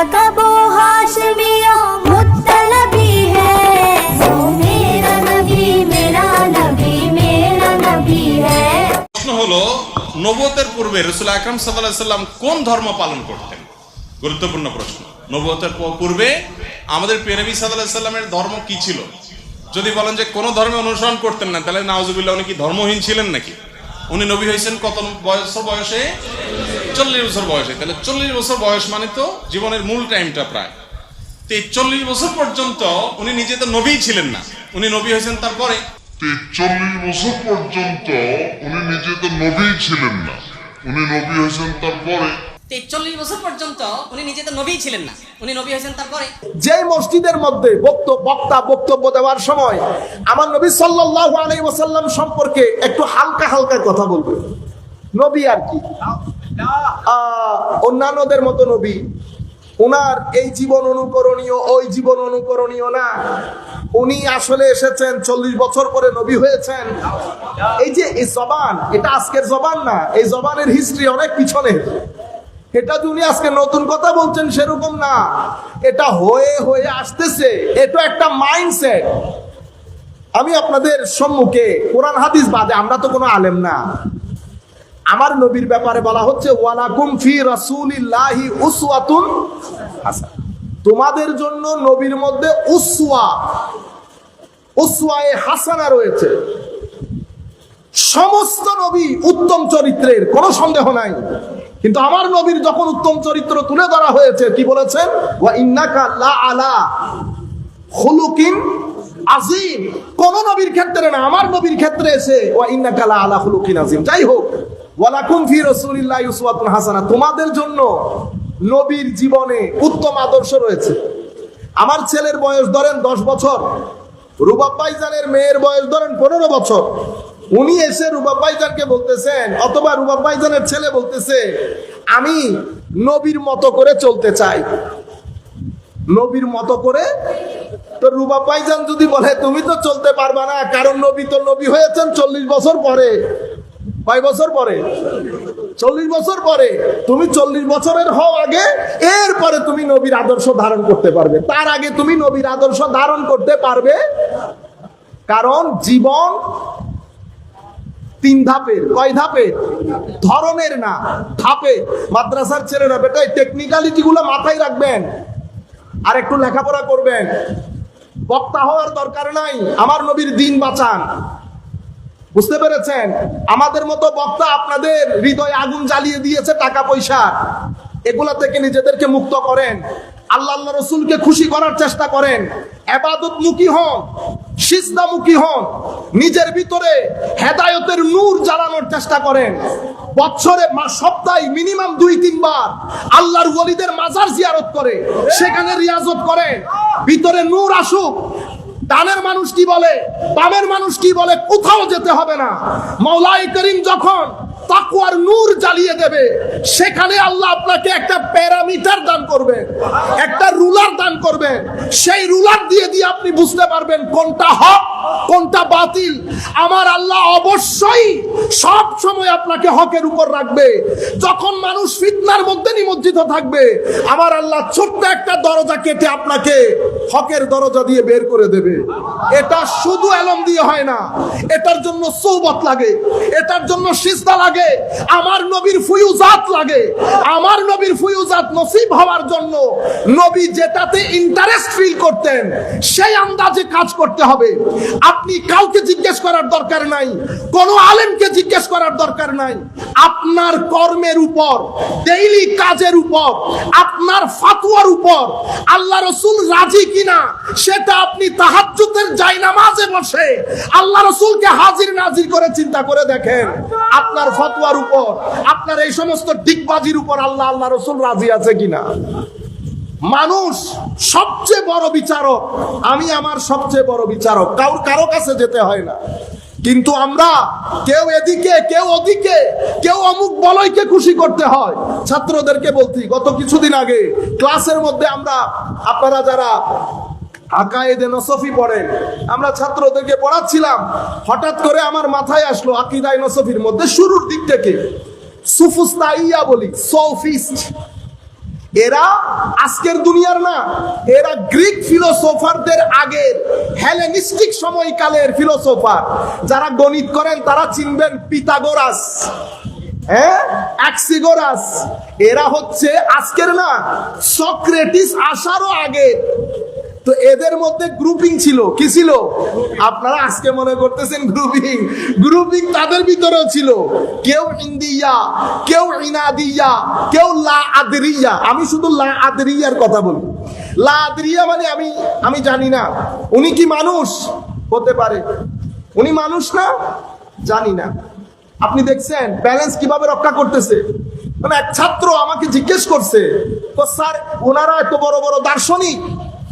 लक़ब हाशमियों मुत्तलबी है, वो मेरा नबी मेरा नबी मेरा नबी है। প্রশ্ন হলো, নবুয়তের পূর্বে রাসূল আকরাম সাল্লাল্লাহু আলাইহি সাল্লাম কোন ধর্ম পালন করতেন? গুরুত্বপূর্ণ প্রশ্ন। নবুয়তের পূর্বে আমাদের প্রিয় নবী সাল্লাল্লাহু আলাইহি সাল্লামের ধর্ম কি ছিল? যদি বলেন যে কোন ধর্মে অনুসরণ করতেন না, তাহলে নাউজুবিল্লাহ, উনি কি ধর্মহীন ছিলেন নাকি? উনি নবী হয়েছেন কত বয়সে? 40 বছর বয়সে। তাহলে 40 বছর বয়স মানে তো জীবনের মূল টাইমটা প্রায়। তো এই 40 বছর পর্যন্ত উনি নিজে তো নবী ছিলেন না, উনি নবী হয়েছেন তারপরে। 40 বছর পর্যন্ত উনি নিজে তো নবী ছিলেন না, উনি নবী হয়েছেন তারপরে। 40 বছর পর্যন্ত উনি নিজে তো নবী ছিলেন না, উনি নবী হয়েছেন তারপরে। যে মসজিদের মধ্যে বক্তা বক্তব্য দেওয়ার সময় আমার নবী সাল্লাল্লাহু আলাইহি ওয়াসাল্লাম সম্পর্কে একটু হালকা হালকা কথা বলবে, নবী আর কি অন্যান্যদের মতো নবী, ওনার এই জীবন অনুকরণীয় ওই জীবন অনুকরণীয় না, উনি আসলে এসেছেন 40 বছর পরে নবী হয়েছেন। এই যে এই জবান, এটা আজকের জবান না, এই জবানের হিস্ট্রি অনেক পিছনে। এটা উনি আজকে নতুন কথা বলছেন সেরকম না, এটা হয়ে হয়ে আসতেছে, এটা একটা মাইন্ডসেট। আমি আপনাদের সম্মুখে কোরআন হাদিস বাদে, আমরা তো কোনো আলেম না, আমার নবীর ব্যাপারে বলা হচ্ছে ওয়ালাকুম ফি রাসূলিল্লাহি উসওয়াতুন হাসানাহ, তোমাদের জন্য নবীর মধ্যে উসওয়ায়ে হাসানা রয়েছে। সমস্ত নবী উত্তম চরিত্রের, কোনো সন্দেহ নাই, কিন্তু আমার নবীর যখন উত্তম চরিত্র তুলে ধরা হয়েছে, কি বলেছেন? ওয়া ইন্নাকা লা আলা খুলুকিন আযীম। কোন নবীর ক্ষেত্রে না, আমার নবীর ক্ষেত্রে এসে ওয়া ইন্নাকা লা আলা খুলুকিন আযীম। যাই হোক, ওয়ালাকুম ফি রাসূলিল্লাহি উসওয়াতুন হাসানাহ, তোমাদের জন্য নবীর জীবনে উত্তম আদর্শ রয়েছে। আমার ছেলের বয়স ধরেন 10 বছর, রুবাব ভাইজানের মেয়ের বয়স ধরেন 15 বছর। উনি এসে রুবাব ভাইজানকে বলতেছেন, অথবা রুবাব ভাইজানের ছেলে বলতেছে, আমি নবীর মতো করে চলতে চাই, নবীর মতো করে। তো রুবাব ভাইজান যদি বলে তুমি তো চলতে পারবা না, কারণ নবী তো নবী হয়েছেন 40 বছর পরে। কয় বছর পরে? 40 বছর পরে। তুমি 40 বছরের হও আগে, এরপরে তুমি নবীর আদর্শ ধারণ করতে পারবে, তার আগে তুমি নবীর আদর্শ ধারণ করতে পারবে। কারণ জীবন 3 ধাপের। কয় ধাপের? ধরনের না, ধাপে। মাদ্রাসার ছেলেরা বেটা এই টেকনিক্যালিটি গুলো মাথায় রাখবেন, আর একটু লেখাপড়া করবেন। বক্তা হওয়ার দরকার নাই, আমার নবীর দিন বাঁচান। বুঝতে পেরেছেন? আমাদের মতো বক্তা আপনাদের হৃদয়ে আগুন জ্বালিয়ে দিয়েছে টাকা পয়সা, এগুলা থেকে নিজেদেরকে মুক্ত করেন। আল্লাহ রসুলকে খুশি করার চেষ্টা করেন, ইবাদতমুখী হন, সিজদামুখী হন, নিজের ভিতরে হেদায়েতের নূর জ্বালানোর চেষ্টা করেন। বছরে সপ্তাহে মিনিমাম 2-3 বার আল্লাহর ওলিদের মাজার জিয়ারত করে সেখানে রিয়াজত করেন, ভিতরে নূর আসুক। ডানের মানুষ কি বলে, বামের মানুষ কি বলে, কোথাও যেতে হবে না। মাওলাই করিম যখন তাকওয়ার নূর জ্বালিয়ে দেবে, সেখানে আল্লাহ আপনাকে একটা প্যারামিটার দান করবেন, একটা রুলার দান করবেন। সেই রুলার দিয়ে দিয়ে আপনি বুঝতে পারবেন কোনটা হক কোনটা বাতিল। আমার আল্লাহ অবশ্যই সব সময় আপনাকে হকের উপর রাখবে। যখন মানুষ ফিতনার মধ্যে নিমজ্জিত থাকবে, আমার আল্লাহ ছোট্ট একটা দরজা কেটে আপনাকে হকের দরজা দিয়ে বের করে দেবে। এটা শুধু এলম দিয়ে হয় না, এটার জন্য সোহবত লাগে, এটার জন্য সিজদা লাগে, আমার নবীর ফুয়ুজাত লাগে। আমার নবীর ফুয়ুজাত নসিব হওয়ার জন্য নবী যেটাতে ইন্টারেস্ট ফিল করতেন সেই আন্দাজে কাজ করতে হবে। আপনি কাউকে জিজ্ঞেস করার দরকার নাই, কোন আলেমকে জিজ্ঞেস করার দরকার নাই। আপনার কর্মের উপর, ডেইলি কাজের উপর, আপনার ফাতোয়ার উপর আল্লাহ রাসূল রাজি কিনা সেটা আপনি তাহাজ্জুদের জায়নামাজে বসে আল্লাহ রাসূলকে হাজির নাজির করে চিন্তা করে দেখেন। আপনার ফতোয়ার উপর, আপনার এই সমস্ত দিকবাজির উপর আল্লাহ রাসূল রাজি আছে কিনা। মানুষ সবচেয়ে বড় বিচারক, আমি আমার সবচেয়ে বড় বিচারক, কারো কাছে যেতে হয় না। কিন্তু আমরা কেউ এদিকে কেউ ওদিকে, কেউ অমুক বলয়কে খুশি করতে হয়। ছাত্রদেরকে বলছি, গত কিছুদিন আগে ক্লাসের মধ্যে আমরা, আপনারা যারা আকায়েদে নসফি পড়েন, আমরা ছাত্রদেরকে পড়াচ্ছিলাম, হঠাৎ করে আমার মাথায় আসলো আকিদায়ে নসফির মধ্যে শুরুর দিক থেকে সুফুস্তাইয়া বলি, সফিস্ট, এরা আজকের দুনিয়ার না, এরা গ্রিক ফিলোসোফারদের আগের হেলেনিস্টিক সময়কালের ফিলোসোফার। যারা গণিত করেন তারা চিনবেন পিথাগোরাস, অ্যাক্সিগোরাস। এরা হচ্ছে আজকের না, সক্রেটিস আসারও আগে। তো এদের মধ্যে গ্রুপিং ছিল, কি ছিল? আপনারা আজকে মনে করতেছেন গ্রুপিং, গ্রুপিং তাদের ভিতরেও ছিল। কেউ ইন্দিয়া, কেউ ইনাদিয়া, কেউ লা আদরিয়া। আমি শুধু লা আদরিয়ার কথা বলি। লা আদরিয়া মানে আমি জানি না উনি কি মানুষ হতে পারে, উনি মানুষ না, জানি না। আপনি দেখছেন ব্যালেন্স কিভাবে রক্ষা করতেছে। মানে এক ছাত্র আমাকে জিজ্ঞেস করছে, তো স্যার ওনারা এত বড় বড় দার্শনিক,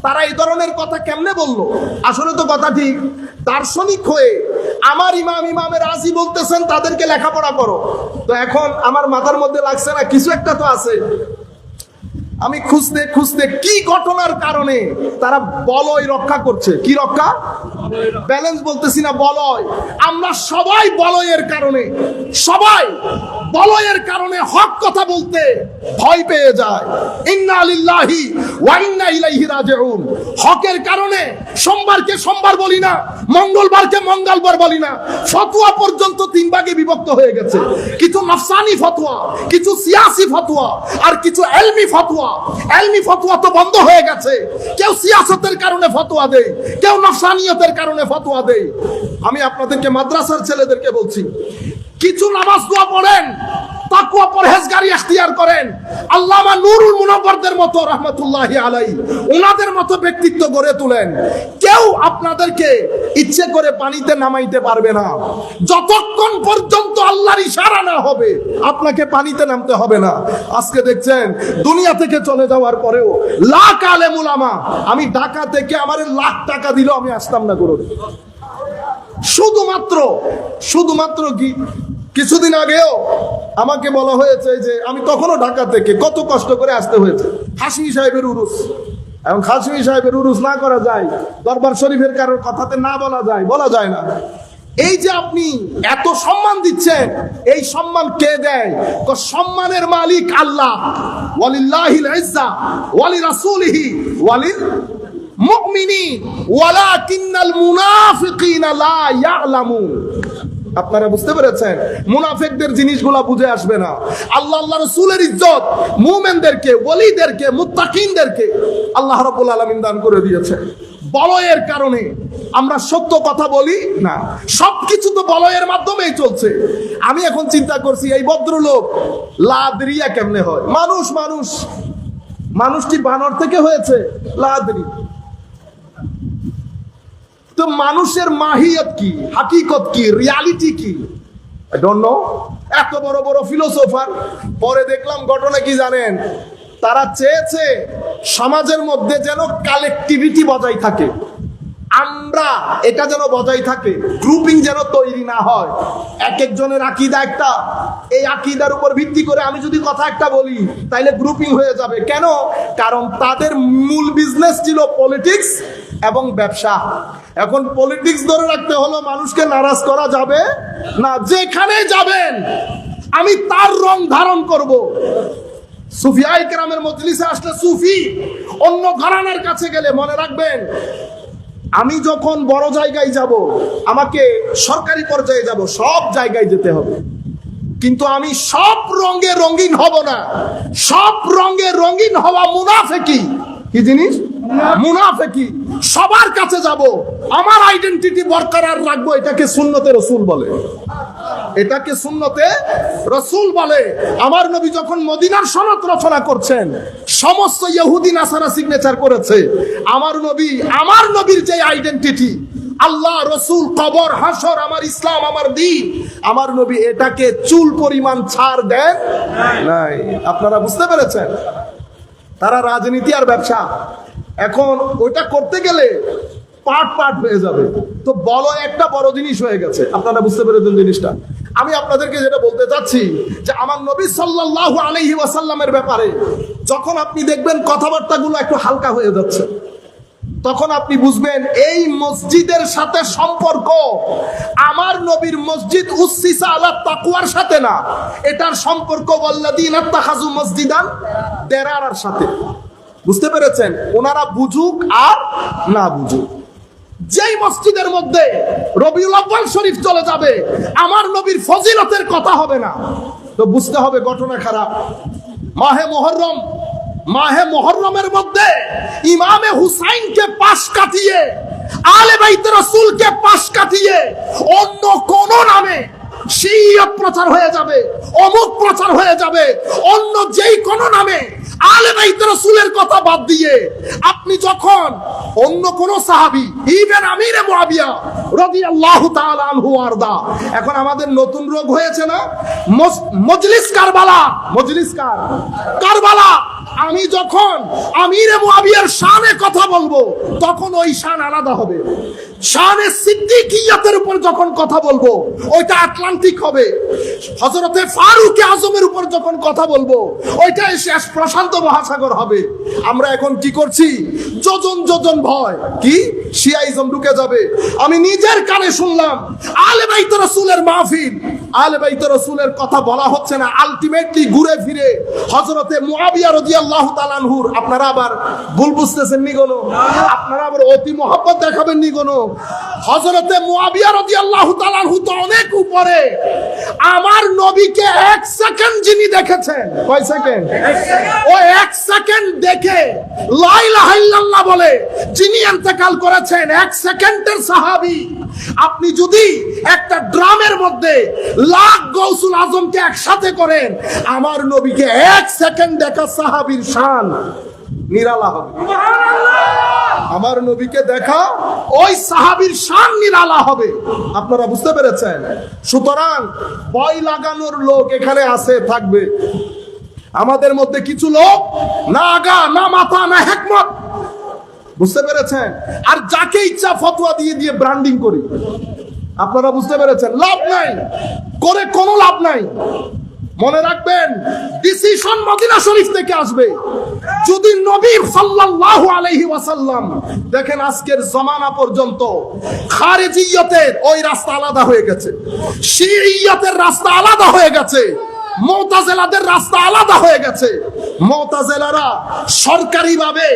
তারা এই ধরনের কথা কেমনে বললো? আসলে তো কথা ঠিক। দার্শনিক হয়ে আমার ইমামে রাজি বলতেছেন তাদেরকে লেখাপড়া করো। তো এখন আমার মাথার মধ্যে লাগছে না কিছু একটা তো আছে। আমি খুঁজতে খুঁজতে কি ঘটনার কারণে তারা বলয় রক্ষা করছে। কি রক্ষা? ব্যালেন্স বলতেছি না, বলয়। আমরা সবাই বলয়ের কারণে, সবাই বলয়ের কারণে হক কথা বলতে ভয় পেয়ে যায়। ইন্না লিল্লাহি ওয়া ইন্না ইলাইহি রাজিউন। হকের কারণে সোমবারকে সোমবার বলি না, মঙ্গলবারকে মঙ্গলবার বলি না। ফতোয়া পর্যন্ত তিন ভাগে বিভক্ত হয়ে গেছে। কিছু নফসানি ফতোয়া, কিছু সিয়াসি ফতোয়া, আর কিছু এলমি ফতোয়া। এলমি ফতোয়া তো বন্ধ হয়ে গেছে। কেউ সিয়াসতের কারণে ফতোয়া দেয়, কেউ নফসানিয়তের কারণে ফতোয়া দেয়। আমি আপনাদেরকে মাদ্রাসার ছেলেদেরকে বলছি, কিছু নামাজ দোয়া পড়েন, তাকওয়া পরহেজগারি ইখতিয়ার করেন। আল্লামা নুরুল মুনাওয়ারদের মতো রাহমাতুল্লাহি আলাইহি ওনাদের মতো ব্যক্তিত্ব গড়ে তুলেন। কেউ আপনাদেরকে ইচ্ছে করে পানিতে নামাইতে পারবে না। যতক্ষণ পর্যন্ত আল্লাহর ইশারা না হবে আপনাকে পানিতে নামতে হবে না। আজকে দেখছেন দুনিয়া থেকে চলে যাওয়ার পরেও লাখ আলেম উলামা, আমি ঢাকা থেকে আমার লাখ টাকা দিলেও আমি আসতাম না করুন। শুধুমাত্র কি কিছুদিন আগেও আমাকে বলা হয়েছে যে আমি তখনও ঢাকা থেকে কত কষ্ট করে আসতে হয়েছে হাশমি সাহেবের উরুস। এবং হাশমি সাহেবের উরুস না করা যায়, দরবার শরীফের কারোর কথাতে না বলা যায় না। এই যে আপনি এত সম্মান দিচ্ছেন, এই সম্মান কে দেয়? সম্মানের মালিক আল্লাহ। ওয়ালিল্লাহিল ইজ্জা ওয়ালি রাসূলিহি ওয়ালিল মুমিনিন ওয়ালাকিন্নাল মুনাফিকিনা লা ইয়ালামুন। আপনারা বুঝতে পেরেছেন? মুনাফিকদের জিনিসগুলো বুঝে আসবে না। আল্লাহ রাসূলের ইজ্জত মুমিনদেরকে, ওলিদেরকে, মুত্তাকিনদেরকে আল্লাহ রাব্বুল আলামিন দান করে দিয়েছে। বলয়ের কারণে আমরা সত্য কথা বলি না, সবকিছু তো বলয়ের মাধ্যমেই চলছে। আমি এখন চিন্তা করছি এই ভদ্রলোক লাদরিয়া কেমনে হয়? মানুষটি বানর থেকে হয়েছে লাদরি। তো মানুষের মাহিয়ত কি, হাকিকত কি, রিয়ালিটি কি? I don't know. এত বড় বড় ফিলোসোফার, পরে দেখলাম ঘটনা কি জানেন? তারা চেয়েছে সমাজের মধ্যে যেন কালেকটিভিটি বজায় থাকে, আমরা এটা যেন বজায় থাকে, গ্রুপিং যেন তৈরি না হয়। এক একজনের আকীদা একটা, এই আকীদার উপর ভিত্তি করে আমি যদি কথা একটা বলি তাইলে গ্রুপিং হয়ে যাবে। কেন? কারণ তাদের মূল বিজনেস ছিল পলিটিক্স এবং ব্যবসা। এখন পলিটিক্স ধরে রাখতে হলো, মানুষকে নারাজ করা যাবে না। যেখানে যাবেন আমি তার রং ধারণ করব। সুফিয়ায়ে কেরামের মজলিসে আসলে সুফি, অন্য ঘরানার কাছে গেলে মনে রাখবেন, আমি যখন বড় জায়গায় যাব, আমাকে সরকারি পর্যায়ে যাব, সব জায়গায় যেতে হবে, কিন্তু আমি সব রঙে রঙিন হব না। সব রঙে রঙিন হওয়া মুনাফিকি। কি জিনিস? মুনাফিকি। সবার কাছে যাব, আমার আইডেন্টিটি বরকরার রাখবো। এটাকে সুন্নতে রাসূল বলে, এটাকে সুন্নতে রাসূল বলে। আমার নবী যখন মদিনার সনদ রচনা করছেন, সমস্ত ইহুদি নাসারা সিগনেচার করেছে। আমার নবীর যে আইডেন্টিটি, আল্লাহ, রসুল, কবর, হাসর, আমার ইসলাম, আমার দ্বীন, আমার নবী এটাকে চুল পরিমাণ ছাড় দেন নাই। আপনারা বুঝতে পেরেছেন? তারা রাজনীতি আর ব্যবসা, এখন ওইটা করতে গেলে পার্ট হয়ে যাবে। তো বলয় একটা বড় জিনিস হয়ে গেছে। আপনারা বুঝতে পেরেছেন জিনিসটা? আমি আপনাদেরকে যেটা বলতে চাচ্ছি যে আমার নবী সাল্লাল্লাহু আলাইহি ওয়াসাল্লামের ব্যাপারে যখন আপনি দেখবেন কথাবার্তাগুলো একটু হালকা হয়ে যাচ্ছে, তখন আপনি বুঝবেন এই মসজিদের সাথে সম্পর্ক আমার নবীর মসজিদ উসসিসা আলা তাকওয়ার সাথে না, এটার সম্পর্ক ওয়াল্লাযীনা ইত্তাখাযু মসজিদান দিরারার সাথে। বুঝতে পেরেছেন? ওনারা বুঝুক আর না বুঝুক, যেই মসজিদের মধ্যে রবিউল আউয়াল শরীফ চলে যাবে আমার নবীর ফজিলতের কথা হবে না, তো বুঝতে হবে ঘটনা খারাপ। মাহে মুহররমের মধ্যে ইমামে হুসাইনকে পাশ কাটিয়ে, আলে বাইত রাসূলকে পাশ কাটিয়ে অন্য কোন নামে শিয়ত প্রচার হয়ে যাবে, অমুক প্রচার হয়ে যাবে, অন্য যেই কোন নামে আলে বাইত রাসূলের কথা বাদ দিয়ে আপনি যখন অন্য কোন সাহাবী, ইভেন আমিরে মুআবিয়া রাদিয়াল্লাহু তাআলা আনহু আরদা, এখন আমাদের নতুন রোগ হয়েছে না, মজলিস কারবালা, মজলিস কারবালা। আমি যখন আমিরে মুআবিয়ার শানে কথা বলবো তখন ওই শান আলাদা হবে, শানে সিদ্দিকিয়াতের উপর যখন কথা বলবো ওইটা আটলান্টিক হবে, হযরতে ফারুক আজমের উপর যখন কথা বলবো ওইটা শেষ প্রশান্ত মহাসাগর হবে। আমরা এখন কি করছি? যোজন যোজন ভয়, কি শিয়াইজম ঢুকে যাবে। আমি নিজের কানে শুনলাম আলে বাইত রাসূলের মাহফিল, আলে বাইত রাসূলের কথা বলা হচ্ছে না, আলটিমেটলি ঘুরে ফিরে হযরতে মুআবিয়া রাদিয়াল্লাহু তাআলা আনহুর। আপনারা আবার ভুল বুঝতেছেন নি কোনো? আপনারা আবার অতি মহব্বত দেখাবেন নি কোনো? হযরতে মুআবিয়া রাদিয়াল্লাহু তাআলা আনহু তো অনেক উপরে। আমার নবীকে 1 সেকেন্ড যিনি দেখেছেন, কয় সেকেন্ড? ও 1 সেকেন্ড দেখে লা ইলাহা ইল্লাল্লাহ বলে যিনি ইন্তেকাল করেছেন, 1 সেকেন্ডের সাহাবী। আপনি যদি একটা ড্রামের মধ্যে লাখ গৌসুল আজমকে একসাথে করেন, আমার নবীকে 1 সেকেন্ড দেখা সাহাবীর শান নিরালা হবে। আমার নবীকে দেখা ওই সাহাবীর শান নিরালা হবে। আপনারা বুঝতে পেরেছেন? সুতরাং ভয় লাগানোর লোক এখানে আছে, থাকবে। আমাদের মধ্যে কিছু লোক না আগা, না মাথা, না হিকমত। বুঝতে পেরেছেন? আর যাকে ইচ্ছা ফতোয়া দিয়ে দিয়ে ব্র্যান্ডিং করি। আপনারা বুঝতে পেরেছেন? লাভ নাই, করে কোনো লাভ নাই। মনে রাখবেন, ডিসিশন মদিনা শরীফ থেকে আসবে। যদি নবী সাল্লাল্লাহু আলাইহি ওয়াসাল্লাম, দেখেন আজকের জামানা পর্যন্ত খারিজিয়তের ওই রাস্তা আলাদা হয়ে গেছে, শিইয়তের রাস্তা আলাদা হয়ে গেছে, মুতাজিলাদের রাস্তা আলাদা হয়ে গেছে। মুতাজিলারা সরকারিভাবে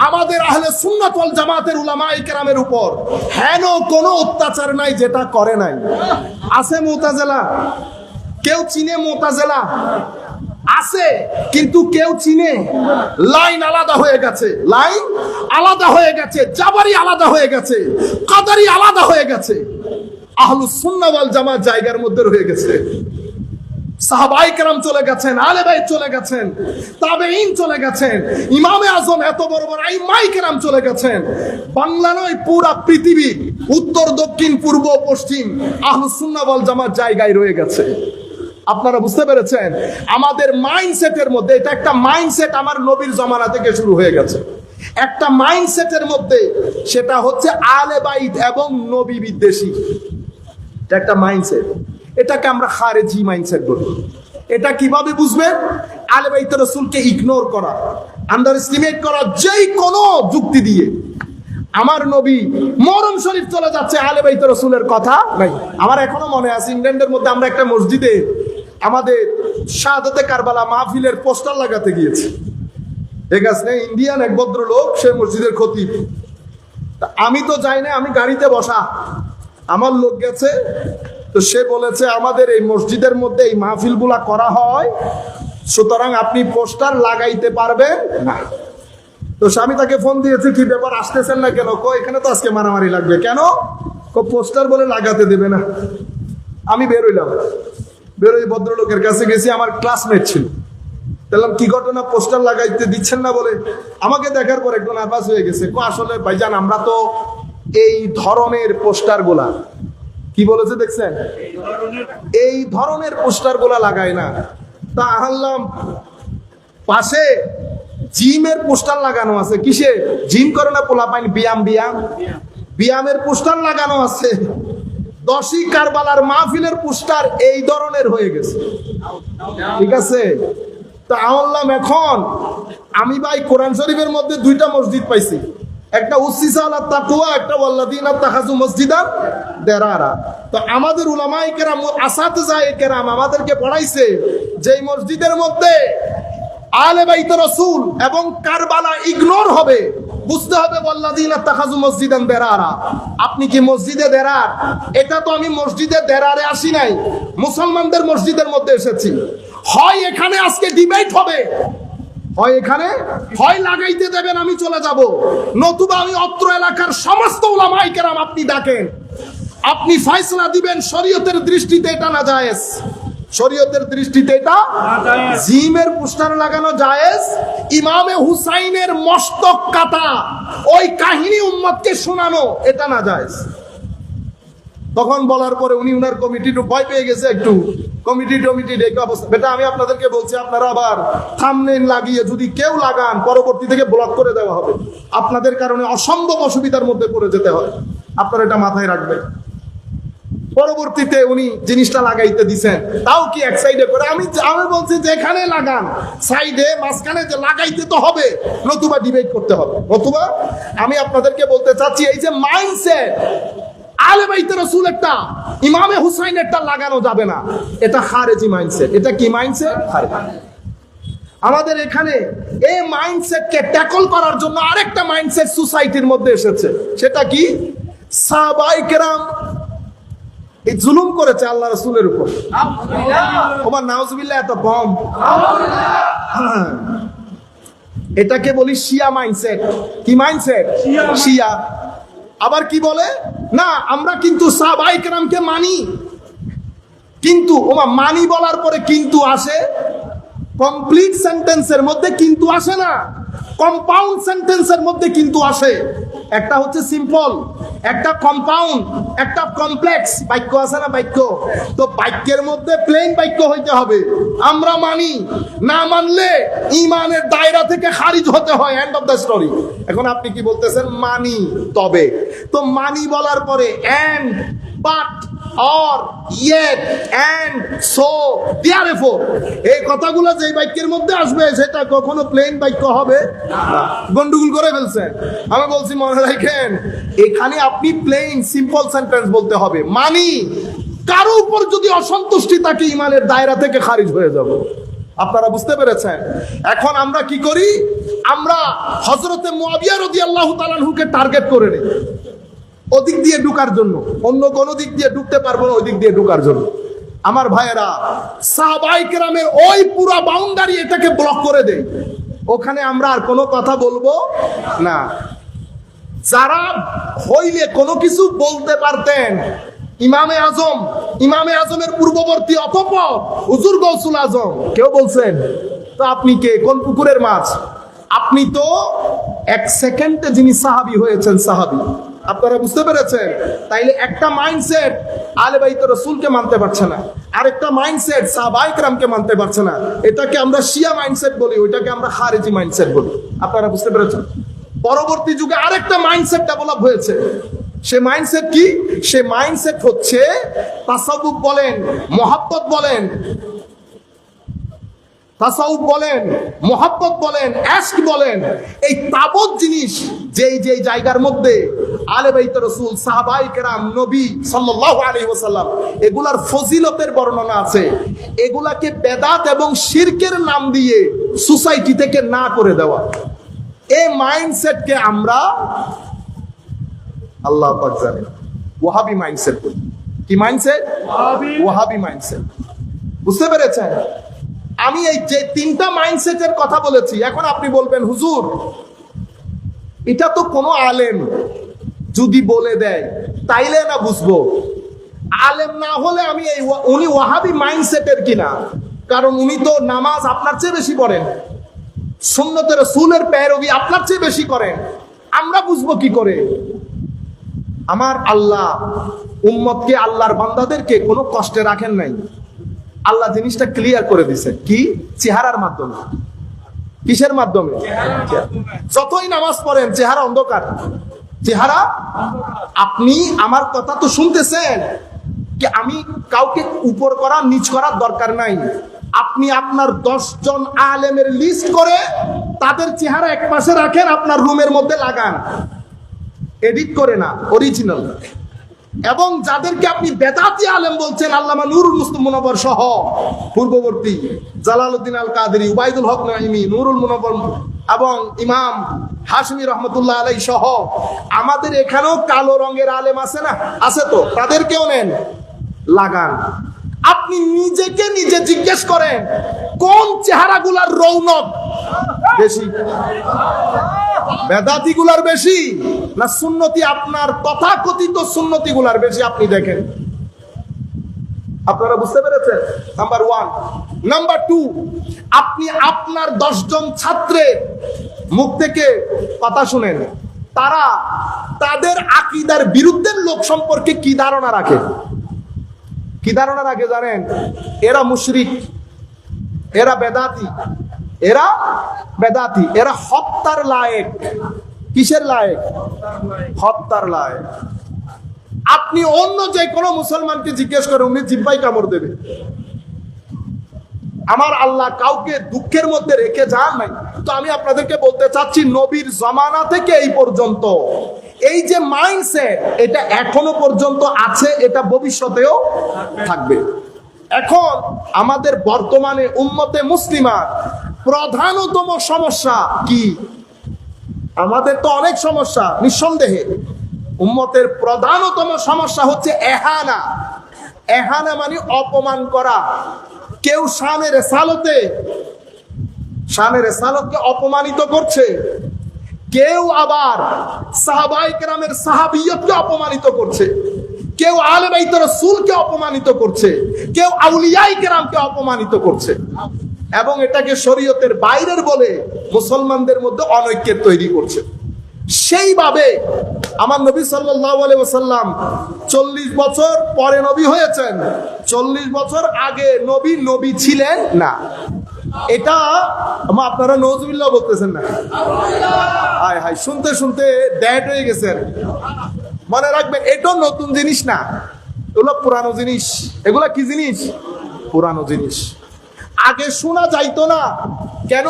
আমাদের আহলে সুন্নাত ওয়াল জামাতের উলামায়ে কেরামের উপর হেন কোনো অত্যাচার নাই যেটা করে নাই। আছে মুতাজিলা? কেউ চিনে মুতাজিলা? আছে, কিন্তু কেউ চিনে? লাইন আলাদা হয়ে গেছে, লাইন আলাদা হয়ে গেছে, জাবারি আলাদা হয়ে গেছে, কাদারি আলাদা হয়ে গেছে। আহলুস সুন্নাহ ওয়াল জামাত জায়গার মধ্যে রয়ে গেছে। সাহাবায়ে কেরাম চলে গেছেন, আলে বাইত চলে গেছেন, তাবেঈন চলে গেছেন, ইমামে আজম এত বড় বড় আইম্মায়ে কেরাম চলে গেছেন। বাংলা নয়, পুরা পৃথিবী, উত্তর দক্ষিণ পূর্ব পশ্চিম আহলুস সুন্নাহ ওয়াল জামাত জায়গায় রয়ে গেছে। আপনারা বুঝতে পেরেছেন? আমাদের মাইন্ডসেটের মধ্যে, এটা একটা মাইন্ডসেট আমার নবীর জামানা থেকে শুরু হয়ে গেছে। একটা মাইন্ডসেটের মধ্যে, সেটা হচ্ছে আলে বাইত এবং নবী বিদ্বেষী। এটা একটা মাইন্ডসেট, এটাকে আমরা খারেজি মাইন্ডসেট বলি। এটা কিভাবে বুঝবেন? আলে বাইত রাসূলকে ইগনোর করা, আন্ডার এস্টিমেট করা, যেই কোনো যুক্তি দিয়ে। আমার নবী মুহররম শরীফ চলে যাচ্ছে, আলে বাইত রাসূলের কথা নাই। আমার এখনো মনে আছে, ইংল্যান্ডের মধ্যে আমরা একটা মসজিদে আমাদের শাহাদাতে কারবালা মাহফিলের পোস্টার লাগাতে গিয়েছি। ঠিক আছে, ইন্ডিয়ান এক ভদ্রলোক, সে মসজিদের খতিব। আমি তো যাই না, আমি গাড়িতে বসা, আমার লোক গেছে। তো সে বলেছে আমাদের এই মসজিদের মধ্যে এই মাহফিলগুলা করা হয়, সুতরাং আপনি পোস্টার লাগাইতে পারবেন না। তো আমি তাকে ফোন দিয়েছি, কি ব্যাপার, আসতেছেন না কেন? এখানে তো আজকে মারামারি লাগবে। কেন? পোস্টার বলে লাগাতে দেবে না। আমি বেরোইলাম, বেরোই ভদ্রলোকের কাছে গেছি, আমার ক্লাসমেট ছিল। বললাম কি ঘটনা, পোস্টার লাগাইতে দিচ্ছেন না বলে? আমাকে দেখার পর একটু নার্ভাস হয়ে গেছে। আসলে ভাইজান, আমরা তো এই ধরনের পোস্টার গুলা, কি বলেছে দেখছেন, এই ধরনের পোস্টার গুলা লাগাই না। তা আনলাম, পাশে জিমের পোস্টার লাগানো আছে। কিসে? জিম করে না পোলাপাইন, ব্যায়ামের পোস্টার লাগানো আছে। 10ই কারবালার মাহফিলের পোস্টার এই ধরনের হয়ে গেছে। ঠিক আছে, তা আনলাম, এখন আমি ভাই কোরআন শরীফের মধ্যে 2টা মসজিদ পাইছি। একটা উসসিসা আলা তাকওয়া, একটা ওয়াল্লাযিনা তাখাযু মসজিদান দিরারা। তো আমাদের উলামায়ে কেরাম, আসাতিজায়ে কেরাম আমাদেরকে পড়াইছে যেই মসজিদের মধ্যে আলে বাইত রাসূল এবং কারবালা ইগনোর হবে, বুঝতে হবে ওয়াল্লাযিনা তাখাযু মসজিদান দিরারা। আপনি কি মসজিদে দেরার? এটা তো আমি মসজিদে দেরারে আসি নাই, মুসলমানদের মসজিদের মধ্যে এসেছি। হয় এখানে আজকে ডিবেট হবে, হয় এখানে হয় লাগাইতে দেবেন আমি চলে যাব, নতুবা আমি অত্র এলাকার সমস্ত উলামায়ে কেরাম আপনি ডাকেন, আপনি ফয়সালা দিবেন শরীয়তের দৃষ্টিতে এটা না জায়েজ, শরীয়তের দৃষ্টিতে এটা জিমের পোস্টার লাগানো জায়েজ, ইমামে হুসাইনের মস্তক কাটা ওই কাহিনী উম্মতকে শোনানো এটা না জায়েজ। তখন বলার পরে উনি উনার কমিটি ভয় পেয়ে গেছে, একটু কমিটি ডেকে অবস্থা। বেটা আমি আপনাদেরকে বলছি, আপনারা আবার থাম্বনেইল লাগিয়ে যদি কেউ লাগান পরবর্তী থেকে ব্লক করে দেওয়া হবে, আপনাদের কারণে অসম্ভব অসুবিধার মধ্যে পড়ে যেতে হয়, আপনারা এটা মাথায় রাখবেন। পরবর্তীতে উনি জিনিসটা লাগাইতে দিছেন, তাও কি এক সাইডে করে। আমি বলছি যেখানে লাগান সাইডে মাঝখানে যে লাগাইতে তো হবে, নতুবা ডিবেট করতে হবে। নতুবা আমি আপনাদেরকে বলতে চাচ্ছি এই যে মাইন্ডসেট আলে বাইতে রাসূল একটা ইমামে হুসাইনেরটা লাগানো যাবে না, এটা খারেজি মাইন্ডসেট। এটা কি মাইন্ডসেট? খারেজি। আমাদের এখানে এই মাইন্ডসেটকে ট্যাকল করার জন্য আরেকটা মাইন্ডসেট সোসাইটির মধ্যে এসেছে, সেটা কি সাহাবায়ে কেরাম এই জুলুম করেছে আল্লাহ রাসূলের উপর। ওমর নাউজুবিল্লাহ এত কম, এটাকে বলি শিয়া মাইন্ডসেট। কি মাইন্ডসেট? শিয়া। আবার কি বলে না আমরা কিন্তু সাহাবায়ে কেরামকে মানি, কিন্তু ওমা মানি বলার পরে কিন্তু আসে, কমপ্লিট সেন্টেন্সের মধ্যে কিন্তু আসে না, কম্পাউন্ড সেন্টেন্সের মধ্যে কিন্তু আসে। একটা হচ্ছে সিম্পল, একটা কম্পাউন্ড, একটা কমপ্লেক্স বাক্য আছে না বাক্য। তো বাক্যের মধ্যে প্লেন বাক্য হইতে হবে। আমরা মানি, না মানলে ঈমানের দায়রা থেকে খারিজ হতে হয়, এন্ড অফ দ্য স্টোরি। এখন আপনি কি বলতেছেন? মানি তবে। তো মানি বলার পরে and, but, or, yet, and, so, therefore এই কথাগুলো যে বাক্যের মধ্যে আসবে সেটা কখনো প্লেন বাক্য হবে না। গন্ডগোল করে ফেলছেন। আমি বলছি মনে রাখেন, এখানে আপনি প্লেন সিম্পল সেন্টেন্স বলতে হবে। মানি, কারো উপর যদি অসন্তুষ্টি থাকে ঈমানের দায়রা থেকে খারিজ হয়ে যাব। আপনারা বুঝতে পেরেছেন? এখন আমরা কি করি? আমরা হযরতে মুআবিয়া রাদিয়াল্লাহু তাআলা আনহুকে টার্গেট করে নেই ওদিক দিয়ে ঢুকার জন্য, অন্য কোন দিক দিয়ে ঢুকতে পারবো না ওই দিক দিয়ে ঢুকার জন্য। আমার ভাইয়েরা, সাহাবায়ে কেরামের ওই পুরো বাউন্ডারি এটাকে ব্লক করে দেয়, ওখানে আমরা আর কোনো কথা বলবো না। যারা হইলে কোনো কিছু বলতে পারতেন, ইমামে আজমের পূর্ববর্তী অপর হুজুর গৌসুল আজম, কেউ বলছেন? তো আপনি কে? কোন পুকুরের মাছ? আপনি তো এক সেকেন্ডে যিনি সাহাবী হয়েছেন, সাহাবী। আপনারা বুঝতে পেরেছেন? তাইলে একটা মাইন্ডসেট আলে বাইত রাসূলকে মানতে পারছে না, আরেকটা মাইন্ডসেট সাহাবায়ে কেরামকে মানতে পারছে না। এটাকে আমরা শিয়া মাইন্ডসেট বলি, ওইটাকে আমরা খারেজি মাইন্ডসেট বলি। আপনারা বুঝতে পেরেছেন? পরবর্তী যুগে আরেকটা মাইন্ডসেট ডেভেলপ হয়েছে। সে মাইন্ডসেট কি? সে মাইন্ডসেট হচ্ছে তাসাউফ বলেন, মুহাব্বত বলেন, তাসাউফ বলেন, মুহাব্বত বলেন, ইশক বলেন, এই তাবৎ জিনিস যেই যেই জায়গার মধ্যে আলে বাইত রাসূল, সাহাবায়ে কেরাম, নবী সাল্লাল্লাহু আলাইহি ওয়াসাল্লাম এগুলার ফজিলতের বর্ণনা আছে, এগুলাকে বেদাত এবং শিরকের নাম দিয়ে সোসাইটি থেকে না করে দেওয়া, এই মাইন্ডসেটকে আমরা আল্লাহ পাক জানেন ওয়াহাবি মাইন্ডসেট বলি। কি মাইন্ডসেট? ওয়াহাবি মাইন্ডসেট। বুঝতে পেরেছেন? আমি এই যে তিনটা মাইন্ডসেটের কথা বলেছি, এখন আপনি বলবেন হুজুর এটা তো কোনো আলেম যদি বলে দেয় তাইলে না বুঝবো, আলেম না হলে আমি এই উনি ওয়াহাবি মাইন্ডসেটের কিনা, কারণ উনি তো নামাজ আপনার চেয়ে বেশি পড়েন, সুন্নতে রাসূলের পেরোগি আপনার চেয়ে বেশি করেন, আমরা বুঝবো কি করে? আমার আল্লাহ উম্মতকে, আল্লাহর বান্দাদেরকে কোনো কষ্টে রাখেন নাই। আল্লাহ জিনিসটা ক্লিয়ার করে দিছে। কি? চেহারার মাধ্যমে। কিসের মাধ্যমে? যতই নামাজ পড়েন চেহারা অন্ধকার, চেহারা। আপনি আমার কথা তো শুনতেছেন কি? আমি কাউকে উপর করা নিচ করার দরকার নাই। আপনি আপনার 10 জন আলেমের লিস্ট করে তাদের চেহারা এক পাশে রাখেন, আপনার রুমের মধ্যে লাগান, এডিট করে না, অরিজিনাল। এবং যাদেরকে আপনি বেদাতি আলেম বলছেন, আল্লামা নুরুল মুসলিম মুনব্বর সহ পূর্ববর্তী জালালউদ্দিন আল কাদেরী, উবাইদুল হক নাঈমি, নুরুল মুনব্বর এবং ইমাম হাশমি রহমতুল্লাহ আলাইহি সহ আমাদের এখানেও কালো রঙের আলেম আছে না? আছে তো, তাদেরকেও নেন, লাগান। আপনি নিজেকে নিজে জিজ্ঞেস করেন, কোন চেহারাগুলার রৌনক বেশি? বেদাতি গুলার বেশি না সুন্নতি, আপনার তথাকথিত সুন্নতি গুলার বেশি? আপনি দেখেন। আপনারা বুঝতে পেরেছেন? নাম্বার 1। নাম্বার 2, আপনি আপনার 10 জন ছাত্রের মুখ থেকে কথা শুনেন, তারা তাদের আকীদার বিরুদ্ধের লোক সম্পর্কে কি ধারণা রাখে? কি ধারণা রাখে জানেন? এরা মুশরিক, এরা বেদাতি, এরা বেদাতি, এরা হত্যার লায়েক। কিসের লায়েক? হত্যার লায়েক। আপনি অন্য যে কোনো মুসলমানকে জিজ্ঞেস করেন, উনি জিহ্বায় কামড় দেবে। আমার আল্লাহ কাউকে দুঃখের মধ্যে রেখে যান নাই। তো আমি আপনাদেরকে বলতে চাচ্ছি, নবীর জমানা থেকে এই পর্যন্ত এই যে মাইন্ডসেট, এটা এখনো পর্যন্ত আছে, এটা ভবিষ্যতেও থাকবে। এখন আমাদের বর্তমানে উম্মতে মুসলিমার প্রধানতম সমস্যা কি? আমাদের তো অনেক সমস্যা, নিঃসন্দেহে। উম্মতের প্রধানতম সমস্যা হচ্ছে এহানা। এহানা মানে অপমান করা। কেউ শানে রেসালতকে অপমানিত করছে, কেউ আবার সাহাবায়ে কেরামের সাহাবিয়তকে অপমানিত করছে, কেউ আলে বাইত রাসূলকে অপমানিত করছে, কেউ আউলিয়ায়ে কেরামকে অপমানিত করছে, এবং এটাকে শরীয়তের বাইরের বলে মুসলমানদের মধ্যে অনৈক্য তৈরি করছে। সেইভাবে আমার নবী সাল্লাল্লাহু আলাইহি ওয়াসাল্লাম 40 বছর পরে নবী হয়েছেন, 40 বছর আগে নবী ছিলেন না। এটা আপনারা নওজুবিল্লাহ বলতেছেন না? হায় হায়, শুনতে শুনতে ড্যাড হয়ে গেছেন। মনে রাখবেন, এটা নতুন জিনিস না, এগুলো পুরানো জিনিস। এগুলা কি জিনিস? পুরানো জিনিস। আগে শোনা যাইতো না। কেন?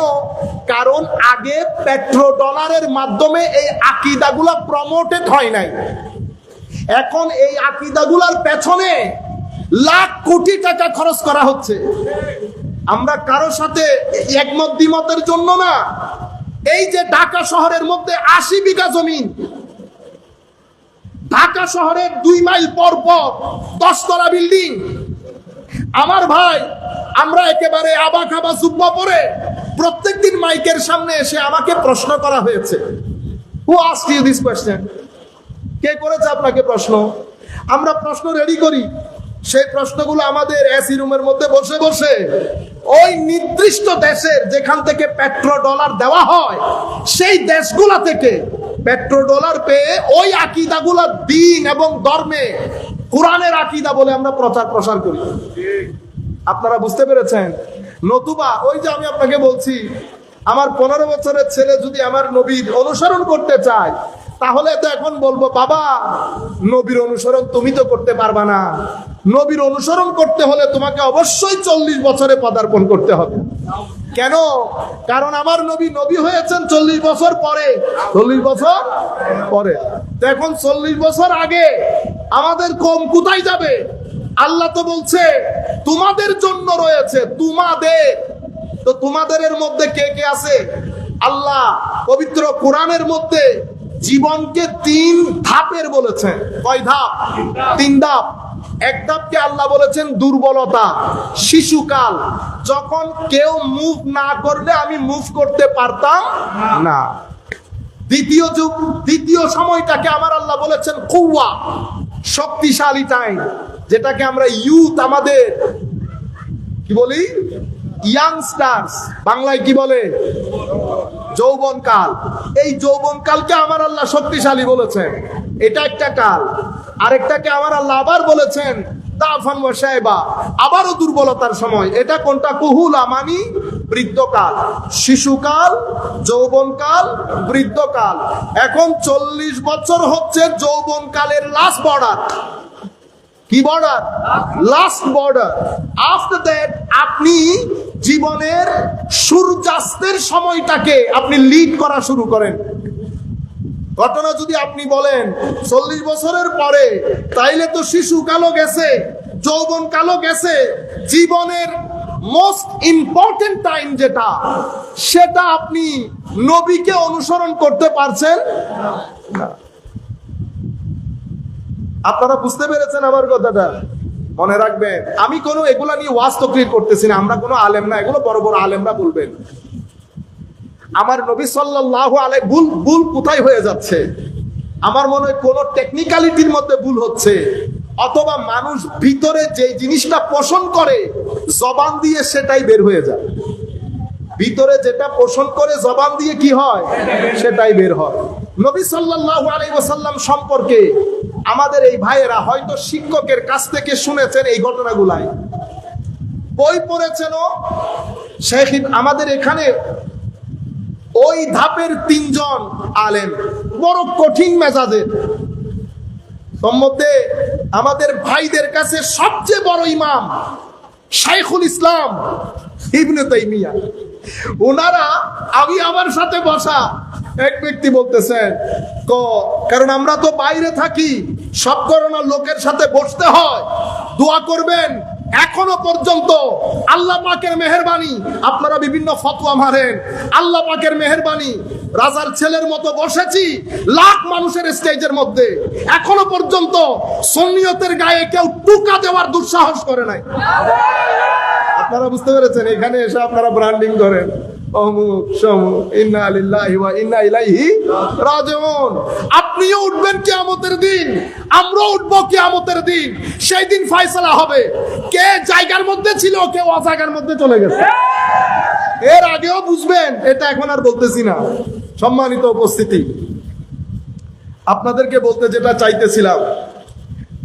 কারণ আগে পেট্রো ডলারের মাধ্যমে এই আকীদাগুলা প্রমোটেড হয় নাই। এখন এই আকীদাগুলার পেছনে লাখ কোটি টাকা খরচ করা হচ্ছে। আমরা কারো সাথে একমত দ্বিমতের জন্য না। এই যে ঢাকা শহরের মধ্যে 80 বিঘা জমিন, ঢাকা শহরের 2 মাইল পর পর 10 তলা বিল্ডিং। আমার ভাই, আমরা একেবারে আবা খাবা জুব্বা পরে প্রত্যেকদিন মাইকের সামনে এসে আমাকে প্রশ্ন করা হয়েছে। Who asked you this question? কে করেছে আপনাকে প্রশ্ন? আমরা প্রশ্ন রেডি করি, সেই প্রশ্নগুলো আমাদের এসি রুমের মধ্যে বসে বসে ওই নির্দিষ্ট দেশের যেখান থেকে পেট্রো ডলার দেওয়া হয়, সেই দেশগুলা থেকে পেট্রো ডলার পেয়ে ওই আকীদাগুলা দ্বীন এবং ধর্মে কোরআনের আকীদা বলে আমরা প্রচার করি। আপনারা বুঝতে পেরেছেন? নতুবা ওই যে আমি আপনাকে বলছি, আমার 15 বছরের ছেলে যদি আমার নবীর অনুসরণ করতে চায়, তাহলে তো এখন বলবো, বাবা নবীর অনুসরণ তুমি তো করতে পারবা না। নবীর অনুসরণ করতে হলে তোমাকে অবশ্যই 40 বছরে পদার্পণ করতে হবে। কেন? কারণ আমার নবী হয়েছেন 40 বছর পরে। 40 বছর পরে। তো এখন 40 বছর আগে আমাদের কম কোথায় যাবে? আল্লাহ তো বলছে তোমাদের জন্য রয়েছে, তোমাদের। তো তোমাদের মধ্যে কে কে আছে? আল্লাহ পবিত্র কোরআনের মধ্যে জীবনকে 3 ধাপের বলেছেন। কয় ধাপ? 3 ধাপ। এক ধাপকে আল্লাহ বলেছেন দুর্বলতা, শিশুকাল, যখন কেউ মুভ না করলে আমি মুভ করতে পারতাম না। দ্বিতীয় সময়টাকে আমার আল্লাহ বলেছেন কুওয়া, শক্তিশালী টাইম, যেটাকে আমরা ইউথ, আমাদের কি বলি, ইয়াংস্টার্স, বাংলায় কি বলে, যৌবনকাল। এই যৌবনকালকে আমার আল্লাহ শক্তিশালী বলেছেন, এটা একটা কাল। আরেকটাকে আমার আল্লাহ আবার বলেছেন দাফান ওয়া শাইবা, আবারও দুর্বলতার সময়। এটা কোনটা? কুহুলা মানি বৃদ্ধকাল, শিশুকাল, যৌবনকাল, বৃদ্ধকাল। এখন 40 বছর হচ্ছে যৌবনকালের লাস্ট বর্ডার। কি border? Last border. After that আপনি জীবনের সূর্যাস্তের সময়টাকে আপনি লিড করা শুরু করেন। ঘটনা যদি আপনি বলেন 40 বছরের পরে, তাইলে তো শিশু কালো গেছে, যৌবন কালো গেছে, জীবনের মোস্ট ইম্পর্টেন্ট টাইম যেটা, সেটা আপনি নবীকে অনুসরণ করতে পারছেন না। আপনারা বুঝতে পেরেছেন আমার কথাটা? মনে রাখবেন, আমি কোনো এগুলা নিয়ে ওয়াজ তকরির করতেছি না, আমরা কোনো আলেম না, এগুলো বড় বড় আলেমরা বলবেন। আমার নবী সাল্লাল্লাহু আলাইহি ভুল কোথায় হয়ে যাচ্ছে? আমার মনে হয় কোন টেকনিক্যালিটির মধ্যে ভুল হচ্ছে, অথবা মানুষ ভিতরে যে জিনিসটা পোষণ করে জবান দিয়ে সেটাই বের হয়ে যায়। ভিতরে যেটা পোষণ করে জবান দিয়ে কি হয়, সেটাই বের হয়। নবী সাল্লাল্লাহু আলাইহি ওয়াসাল্লাম সম্পর্কে আমাদের এই ভাইয়েরা হয়তো শিক্ষকের কাছ থেকে শুনেছেন এই ঘটনাগুলাই, বই পড়েছেন। শেখ আমাদের এখানে ওই ধাপের 3 জন আলেম বড় কঠিন মেজাজের। মধ্যে আমাদের ভাইদের কাছে সবচেয়ে বড় ইমাম শাইখুল ইসলাম ইবনে তাইমিয়া। ওনারা, আমি আমার সাথে বসা এক ব্যক্তি বলতেছেন, কারণ আমরা তো বাইরে থাকি, সব করোনা লোকের সাথে বসতে হয়, দোয়া করবেন। এখনো পর্যন্ত আল্লাহ পাকের মেহেরবানি, আপনারা বিভিন্ন ফতোয়া মারেন, আল্লাহ পাকের মেহেরবানি, রাজার ছেলের মতো বসেছি লাখ মানুষের স্টেজের মধ্যে, এখনো পর্যন্ত সুন্নিয়তের গায়ে কেউ টুকা দেওয়ার দুঃসাহস করে নাই। আপনারা বুঝতে পেরেছেন? এখানে এসে আপনারা ব্র্যান্ডিং করেন, অমুক সমুক, ইন্না লিল্লাহি ওয়া ইন্না ইলাইহি রাজিউন। আপনিও উঠবেন কিয়ামতের দিন, আমরাও উঠবো কিয়ামতের দিন। সেই দিন ফয়সালা হবে, কে জায়গার মধ্যে ছিল, কে অজায়গার মধ্যে চলে গেছে। এর আগেও বুঝবেন, এটা এখন আর বলতেছি না। সম্মানিত উপস্থিতি, আপনাদেরকে বলতে যেটা চাইতেছিলাম,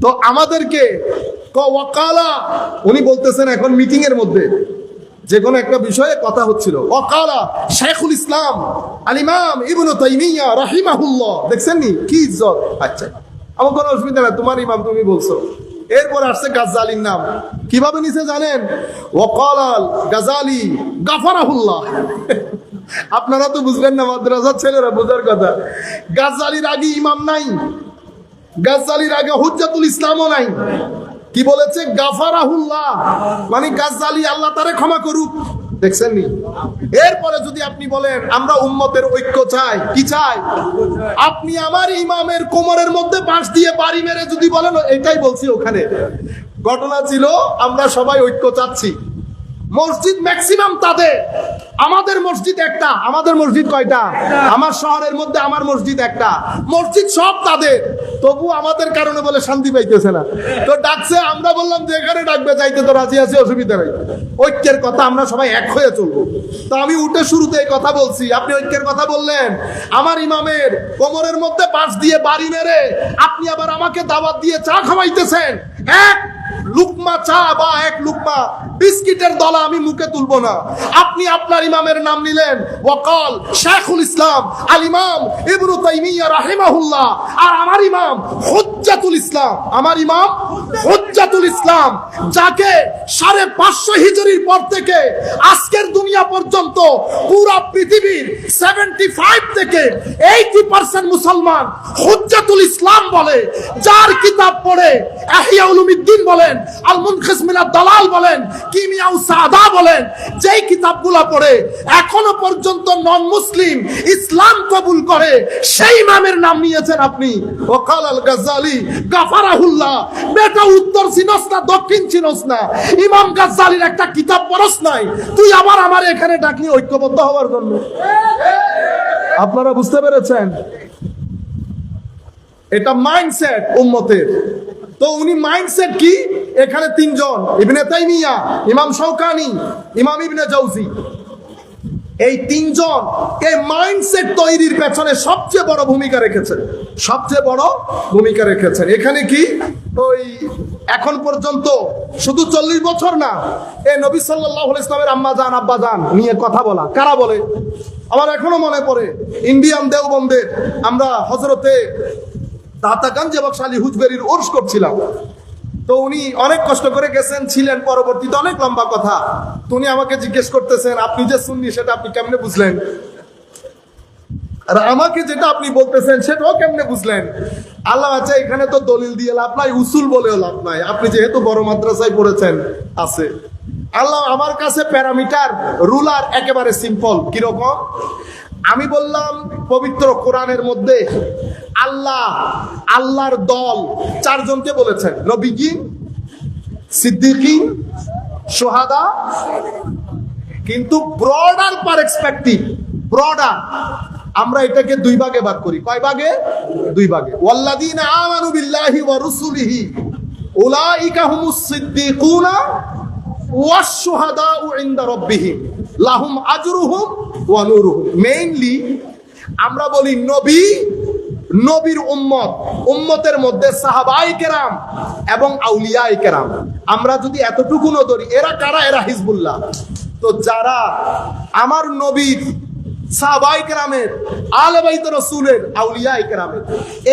তো আমাদেরকে ওয়াকালা, উনি বলতেছেন এখন মিটিং এর মধ্যে যে কোনো একটা বিষয়ে কথা হচ্ছিল, ওয়াকালা শাইখুল ইসলাম আল ইমাম ইবনে তাইমিয়া রাহিমাহুল্লাহ। দেখছেন নি কি ইজ্জত? আচ্ছা, আমার কোনো অসুবিধা না, তোমার ইমাম তুমি বলছো। এরপর আসছে গাজ্জালির নাম, কিভাবে নিছে জানেন? ওয়াকালাল গাজালি গাফারাহুল্লাহ। আপনারা তো বুঝবেন না, মাদ্রাসার ছেলেরা বোঝার কথা। গাজ্জালির আগে ইমাম নাই, গাজ্জালির আগে হুজ্জাতুল ইসলামও নাই। কি বলেছে? গাফারাহুল্লাহ, মানে গাজ্জালি আল্লাহ তারে ক্ষমা করুক। দেখছেন নি? এরপরে যদি আপনি বলেন আমরা উম্মতের ঐক্য চাই, কি চাই? আপনি আমার ইমামের কোমরের মধ্যে বাঁশ দিয়ে বাড়ি মেরে যদি বলেন, এটাই বলছি। ওখানে ঘটনা ছিল আমরা সবাই ঐক্য চাচ্ছি, মসজিদ ম্যাক্সিমাম তাদের, আমাদের মসজিদ একটা। আমাদের মসজিদ কয়টা? আমার শহরের মধ্যে আমার মসজিদ একটা, মসজিদ সব তাদের, তবু আমাদের কারণে বলে শান্তি পাইতেছে না। তো ডাকছে, আমরা বললাম যে এখানে ডাকবে, যাইতে তো রাজি আছি, অসুবিধা নেই, ঐক্যের কথা, আমরা সবাই এক হয়ে চলবো। তো আমি উঠে শুরুতে এই কথা বলছি, আপনি ঐক্যের কথা বললেন। আমার ইমামের কোমরের মধ্যে বাঁশ দিয়ে বাড়ি মেরে আপনি আবার আমাকে দাওয়াত দিয়ে চা খাওয়াইতেছেন। এক লুকমা চা বা এক লুকমা বিস্কিটের দলা আমি মুখে তুলবো না। আপনি আপনার ইমামের নাম নিলেন ওয়াকাল শাইখুল ইসলাম আল ইমাম ইবনে তাইমিয়া রাহিমাহুল্লাহ, আর আমার ইমাম হুজ্জাতুল ইসলাম, আমার ইমাম হুজ্জাতুল ইসলাম, যাকে 550 হিজরির পর থেকে আজকের দুনিয়া পর্যন্ত পুরো পৃথিবীর 75 থেকে 80% মুসলমান হুজ্জাতুল ইসলাম বলে, যার কিতাব পড়ে ইহয়া উলুমিদ্দিন বলেন, আল মুনখিস মিনাদ দালাল বলেন, কিমিয়া ও সাদা বলেন, যেই কিতাবগুলো পড়ে এখনো পর্যন্ত নন মুসলিম ইসলাম কবুল করে, সেই ইমামের নাম নিয়েছেন আপনি ওয়াকাল আল গাজ্জালি গাফারাহুল্লাহ। বেটা উত্তর চিনস না, দক্ষিণ চিনস না, ইমাম গাজ্জালির একটা কিতাব পড়স নাই, তুই আবার আমার এখানে ডাকলি ঐক্যবদ্ধ হওয়ার জন্য। আপনারা বুঝতে পেরেছেন? এটা মাইন্ডসেট উম্মতের। তো উনি মাইন্ডসেট কি? এখানে 3 জন, ইবনে তাইমিয়া, ইমাম শাওকানি, ইমাম ইবনে জাওজি, এই 3 জন এই মাইন্ডসেট তৈরির পেছনে সবচেয়ে বড় ভূমিকা রেখেছেন, সবচেয়ে বড় ভূমিকা রেখেছেন। এখানে কি ওই এখন পর্যন্ত শুধু 40 বছর না, এই নবী সাল্লাল্লাহু আলাইহি ইসলামের আম্মা জান আব্বা জান নিয়ে কথা বলা কারা বলে? আমার এখনো মনে পড়ে ইন্ডিয়ান দেওবন্দের আমরা হযরতে দাতাগঞ্জ বখশ আলী হুজবেরির উর্স করছিলাম। তো উনি অনেক কষ্ট করে গেছেন, ছিলেন, পরবর্তীতে অনেক লম্বা কথা। তো উনি আমাকে জিজ্ঞেস করতেছেন, আপনি যে সুন্নি সেটা আপনি কেমনে বুঝলেন? আর আমাকে যেটা আপনি বলতেছেন সেটাও কেমনে বুঝলেন? আল্লাহ আচ্ছা, এখানে তো দলিল দিয়ে লাভ নাই, উসুল বলেও লাভ নাই, আপনি যেহেতু বড় মাদ্রাসায় পড়েছেন আছে। আল্লাহ আমার কাছে প্যারামিটার রুলার একেবারে সিম্পল। কিরকম? আমি বললাম পবিত্র কোরআনের মধ্যে আল্লাহর দল 4 জনকে বলেছেন, নবীগণ, সিদ্দিকীন, শুহাদা। কিন্তু ব্রডার পারস্পেক্টিভ, ব্রডার আমরা এটাকে 2 ভাগে ভাগ করি। কয় ভাগে? 2 ভাগে। ওয়াল্লাযীনা আমানু বিল্লাহি ওয়া রাসূলিহি উলাইকা হুমুস সিদ্দিকুনা ওয়াশ শুহাদাউ ইনদা রাব্বিহিম লাহুম আজরুহুম ওয়া নূরুহুম। মেইনলি আমরা বলি নবীর উম্মতের মধ্যে সাহাবায়ে কেরাম এবং আউলিয়ায়ে কেরাম। আমরা যদি এতটুকুও ধরি, এরা কারা? এরা হিজবুল্লাহ। তো যারা আমার নবীর, সাহাবায়ে কেরামের, আহলে বাইত রাসূলের, আউলিয়ায়ে কেরামের,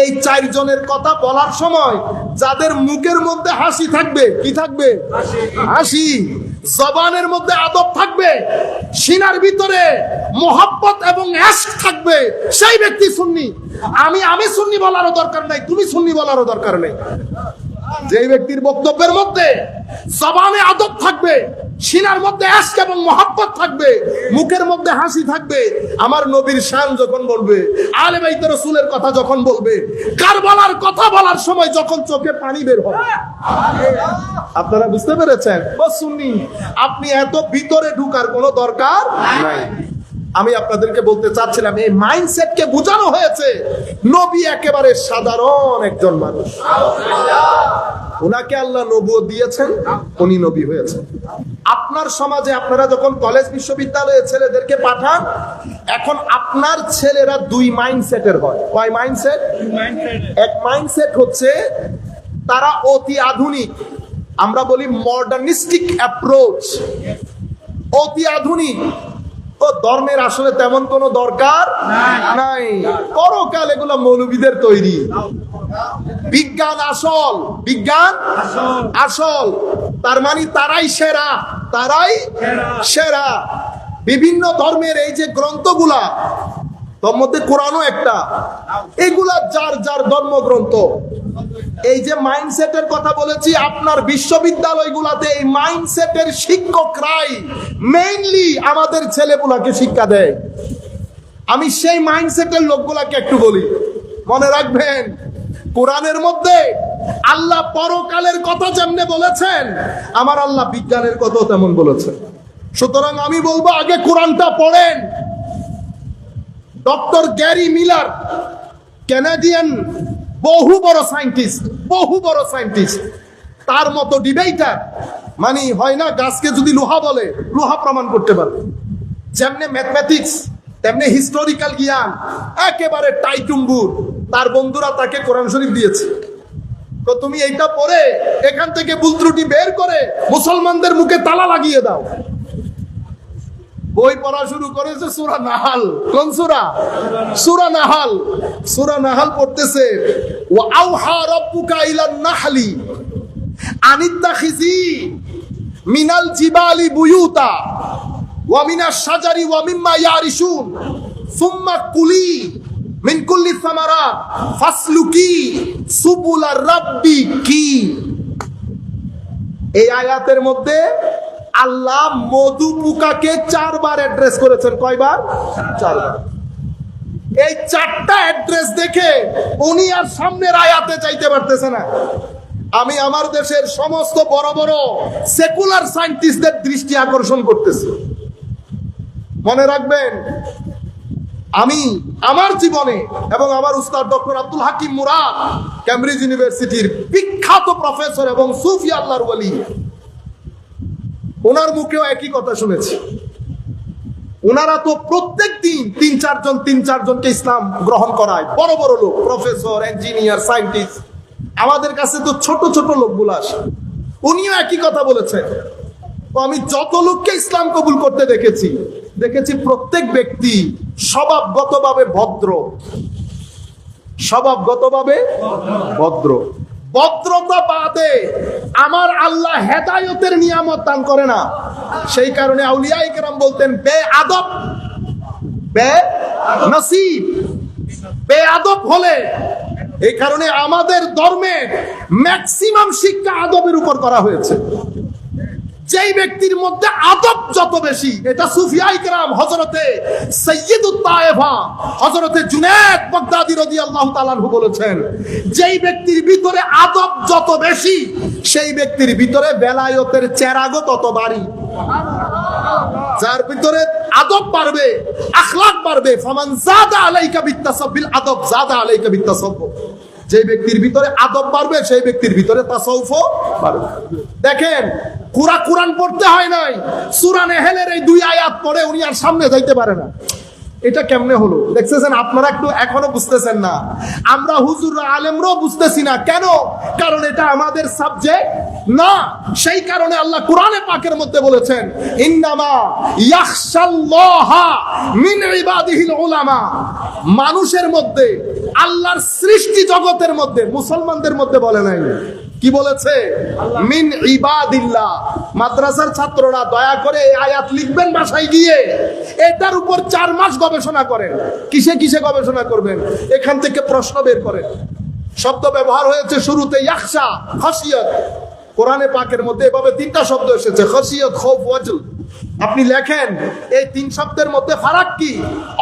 এই 4 জনের কথা বলার সময় যাদের মুখের মধ্যে হাসি থাকবে, কি থাকবে? হাসি। জবানের মধ্যে আদব থাকবে, সিনার ভিতরে মোহাব্বত এবং ইশক থাকবে, সেই ব্যক্তি সুন্নি। আমি সুন্নি বলারও দরকার নাই, তুমি সুন্নি বলারও দরকার নেই। যেই ব্যক্তির বক্তব্যের মধ্যে জবানে আদব থাকবে, সিনার মধ্যে ইশক এবং মোহাব্বত থাকবে, মুখের মধ্যে হাসি থাকবে, আমার নবীর শান যখন বলবে, আহলে বাইত রাসূলের কথা যখন বলবে, কারবালার কথা বলার সময় যখন চোখে পানি বের হবে, আপনারা বুঝতে পেরেছেন? বস সুন্নি, আপনি এত ভিতরে ঢুকার কোনো দরকার নাই। আমি আপনাদেরকে বলতে চাচ্ছিলাম, এই মাইন্ডসেটকে বোঝানো হয়েছে নবী একেবারে সাধারণ একজন মানুষ, ওনাকে আল্লাহ নবুয়ত দিয়েছেন, উনি নবী হয়েছেন। আপনার সমাজে আপনারা যখন কলেজ বিশ্ববিদ্যালয়ে ছেলেদেরকে পাঠান, এখন আপনার ছেলেরা 2 মাইন্ডসেটের হয়। কয় মাইন্ডসেট? এক মাইন্ডসেট হচ্ছে তারা অতি আধুনিক, আমরা বলি মডার্নিস্টিক অ্যাপ্রোচ, অতি আধুনিক। ও ধর্মের আসলে তেমন কোনো দরকার নাই, পরকাল এগুলো মৌলবীদের তৈরি। বিজ্ঞান আসল, বিজ্ঞান আসল, তার মানে তারাই সেরা, তারাই সেরা। বিভিন্ন ধর্মের এই যে গ্রন্থগুলা, তোর মধ্যে কোরআনও একটা, এগুলা যার যার ধর্মগ্রন্থ। এই যে মাইন্ডসেটের কথা বলেছি, আপনার বিশ্ববিদ্যালয়গুলোতে এই মাইন্ডসেটের শিক্ষকরাই মেইনলি আমাদের ছেলেগুলাকে শিক্ষা দেয়। আমি সেই মাইন্ডসেটের লোকগুলাকে একটু বলি, মনে রাখবেন কোরআনের মধ্যে আল্লাহ পরকালের কথা যেমনে বলেছেন, আমার আল্লাহ বিজ্ঞানের কথাও তেমন বলেছেন। সুতরাং আমি বলবো আগে কোরআনটা পড়েন। ডক্টর গ্যারি মিলার, কানাডিয়ান বহু বড় সায়েন্টিস্ট, তার মতো ডিবেটার, মানে হয় না গাছকে যদি লোহা বলে, লোহা প্রমাণ করতে পারবে। যেমনে ম্যাথমেটিক্স তেমনি হিস্টোরিক্যাল জ্ঞান, একেবারে টাইটুম্বুর। তার বন্ধুরা তাকে কোরআন শরীফ দিয়েছে, তো তুমি এইটা পড়ে এখান থেকে ভুল ত্রুটি বের করে মুসলমানদের মুখে তালা লাগিয়ে দাও। বই পড়া শুরু করেছে সূরা নাহাল। কোন সূরা? সূরা নাহাল। সূরা নাহাল পড়তেছে, ওয়া আওহা রাব্বুকা ইলান নাহলি আনিত্তাখিজি মিনাল জিবালি বুয়ুতা ওয়া মিনাশ শাজারি ওয়া মিম্মা ইয়ারিশুন সুম্মা কুলি মিন কুল্লি সামারাত ফাসলুকি সুবুলা রাব্বিকি। এই আয়াতের মধ্যে আল্লাহ মধু পোকাকে 4 বার অ্যাড্রেস করেছেন। কয়বার? 4 বার। এই 4টা অ্যাড্রেস দেখে উনি আর সামনের আয়াতে চাইতে পারতেছে না। আমি আমার দেশের সমস্ত বড় বড় সেকুলার সায়েন্টিস্টদের দৃষ্টি আকর্ষণ করতেছি। মনে রাখবেন, আমি আমার জীবনে এবং আমার উস্তাদ ডক্টর আব্দুল হাকিম মুরাদ, ক্যামব্রিজ ইউনিভার্সিটির বিখ্যাত প্রফেসর এবং সুফি আল্লাহর ওয়ালি, ওনার মুখেও একই কথা শুনেছি। ওনারা তো প্রত্যেক দিন 3-4 জনকে ইসলাম গ্রহণ করায়, বড় বড় লোক, প্রফেসর, ইঞ্জিনিয়ার, সায়েন্টিস্ট। আমাদের কাছে তো ছোট ছোট লোকগুলো আসে। উনিও একই কথা বলেছেন। তো আমি যত লোককে ইসলাম কবুল করতে দেখেছি প্রত্যেক ব্যক্তি স্বভাবগতভাবে ভদ্র, স্বভাবগতভাবে ভদ্র। ভদ্রতা বাদে আমার আল্লাহ হেদায়েতের নিয়ামত দান করে না। সেই কারণে আউলিয়ায়ে কেরাম বলতেন, বেনসিব, বেয়াদব হলে। এই কারণে আমাদের ধর্মে ম্যাক্সিমাম শিক্ষা আদবের উপর করা হয়েছে। যেই ব্যক্তির মধ্যে আদব যত বেশি, এটা সুফিয়ায়ে কেরাম হযরতে সাইয়্যিদুত তায়েফা হযরতে জুনায়েদ বাগদাদী রাদিয়াল্লাহু তাআলা আনহু বলেছেন, যেই ব্যক্তির ভিতরে আদব যত বেশি, সেই ব্যক্তির ভিতরে বেলায়েতের চেরাগও তত বাড়ি। যার ভিতরে আদব বাড়বে, আখলাক বাড়বে, ফামান যাদা আলাইকা বিত্তাসাব্বিল আদব যাদা আলাইকা বিত্তাসাব্বুব। যে ব্যক্তির ভিতরে আদব বাড়বে, সেই ব্যক্তির ভিতরে তাসাউফও বাড়বে। দেখেন, কোরআন পড়তে হয় নাই, সূরা নেহলের এই 2 আয়াত পড়ে উনি আর সামনে যাইতে পারে না। এটা কেমনে হলো? দেখতেছেন আপনারা একটু এখনো বুঝতেছেন না, আমরা হুজুররা আলেমরাও বুঝতেছি না। কেন? কারণ এটা আমাদের সাবজেক্ট না। সেই কারণে আল্লাহ কোরআনে পাকের মধ্যে বলেছেন, ইন্নামা ইয়াখশাল্লাহা মিন ইবাদিহিল উলামা। মানুষের মধ্যে, আল্লাহর সৃষ্টি জগতের মধ্যে, মুসলমানদের মধ্যে বলে নাই, কি বলেছে? মিন ইবাদিল্লাহ। মাদ্রাসার ছাত্ররা দয়া করে এই আয়াত লিখবেন বাসায় গিয়ে, এটার উপর 4 মাস গবেষণা করেন। কিসে কিসে গবেষণা করবেন? এখান থেকে প্রশ্ন বের করেন। শব্দ ব্যবহার হয়েছে শুরুতে ইয়াখশা, খাশিয়াত। কোরআনে পাকের মধ্যে এভাবে 3টা শব্দ এসেছে, খাশিয়াত, খৌফ, ওয়াজল। আপনি লেখেন এই 3 শব্দের মধ্যে ফারাক কি,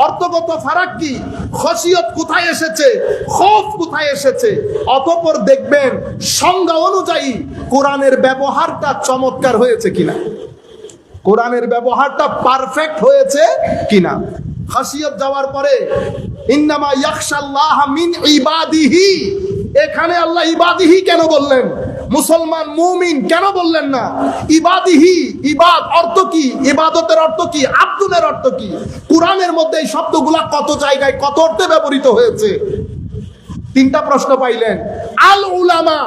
অর্থগত ফারাক কি, খাশিয়াত কোথায় এসেছে, খৌফ কোথায় এসেছে। অতঃপর দেখবেন সংজ্ঞা অনুযায়ী কোরআনের ব্যবহারটা চমৎকার হয়েছে কিনা, কোরআনের ব্যবহারটা পারফেক্ট হয়েছে কিনা। খাশিয়াত যাওয়ার পরে ইন্নামা ইয়াখশাল্লাহ মিন ইবাদিহি, এখানে আল্লাহ ইবাদিহি কেন বললেন? মুসলমান মুমিন কেন বললেন না? ইবাদিহি, ইবাদ অর্থ কি, ইবাদতের অর্থ কি, আব্দুলের অর্থ কি? কোরআনের মধ্যে এই শব্দগুলা কত জায়গায় কত অর্থে ব্যবহৃত হয়েছে। 3টা প্রশ্ন পাইলেন। আল উলামা,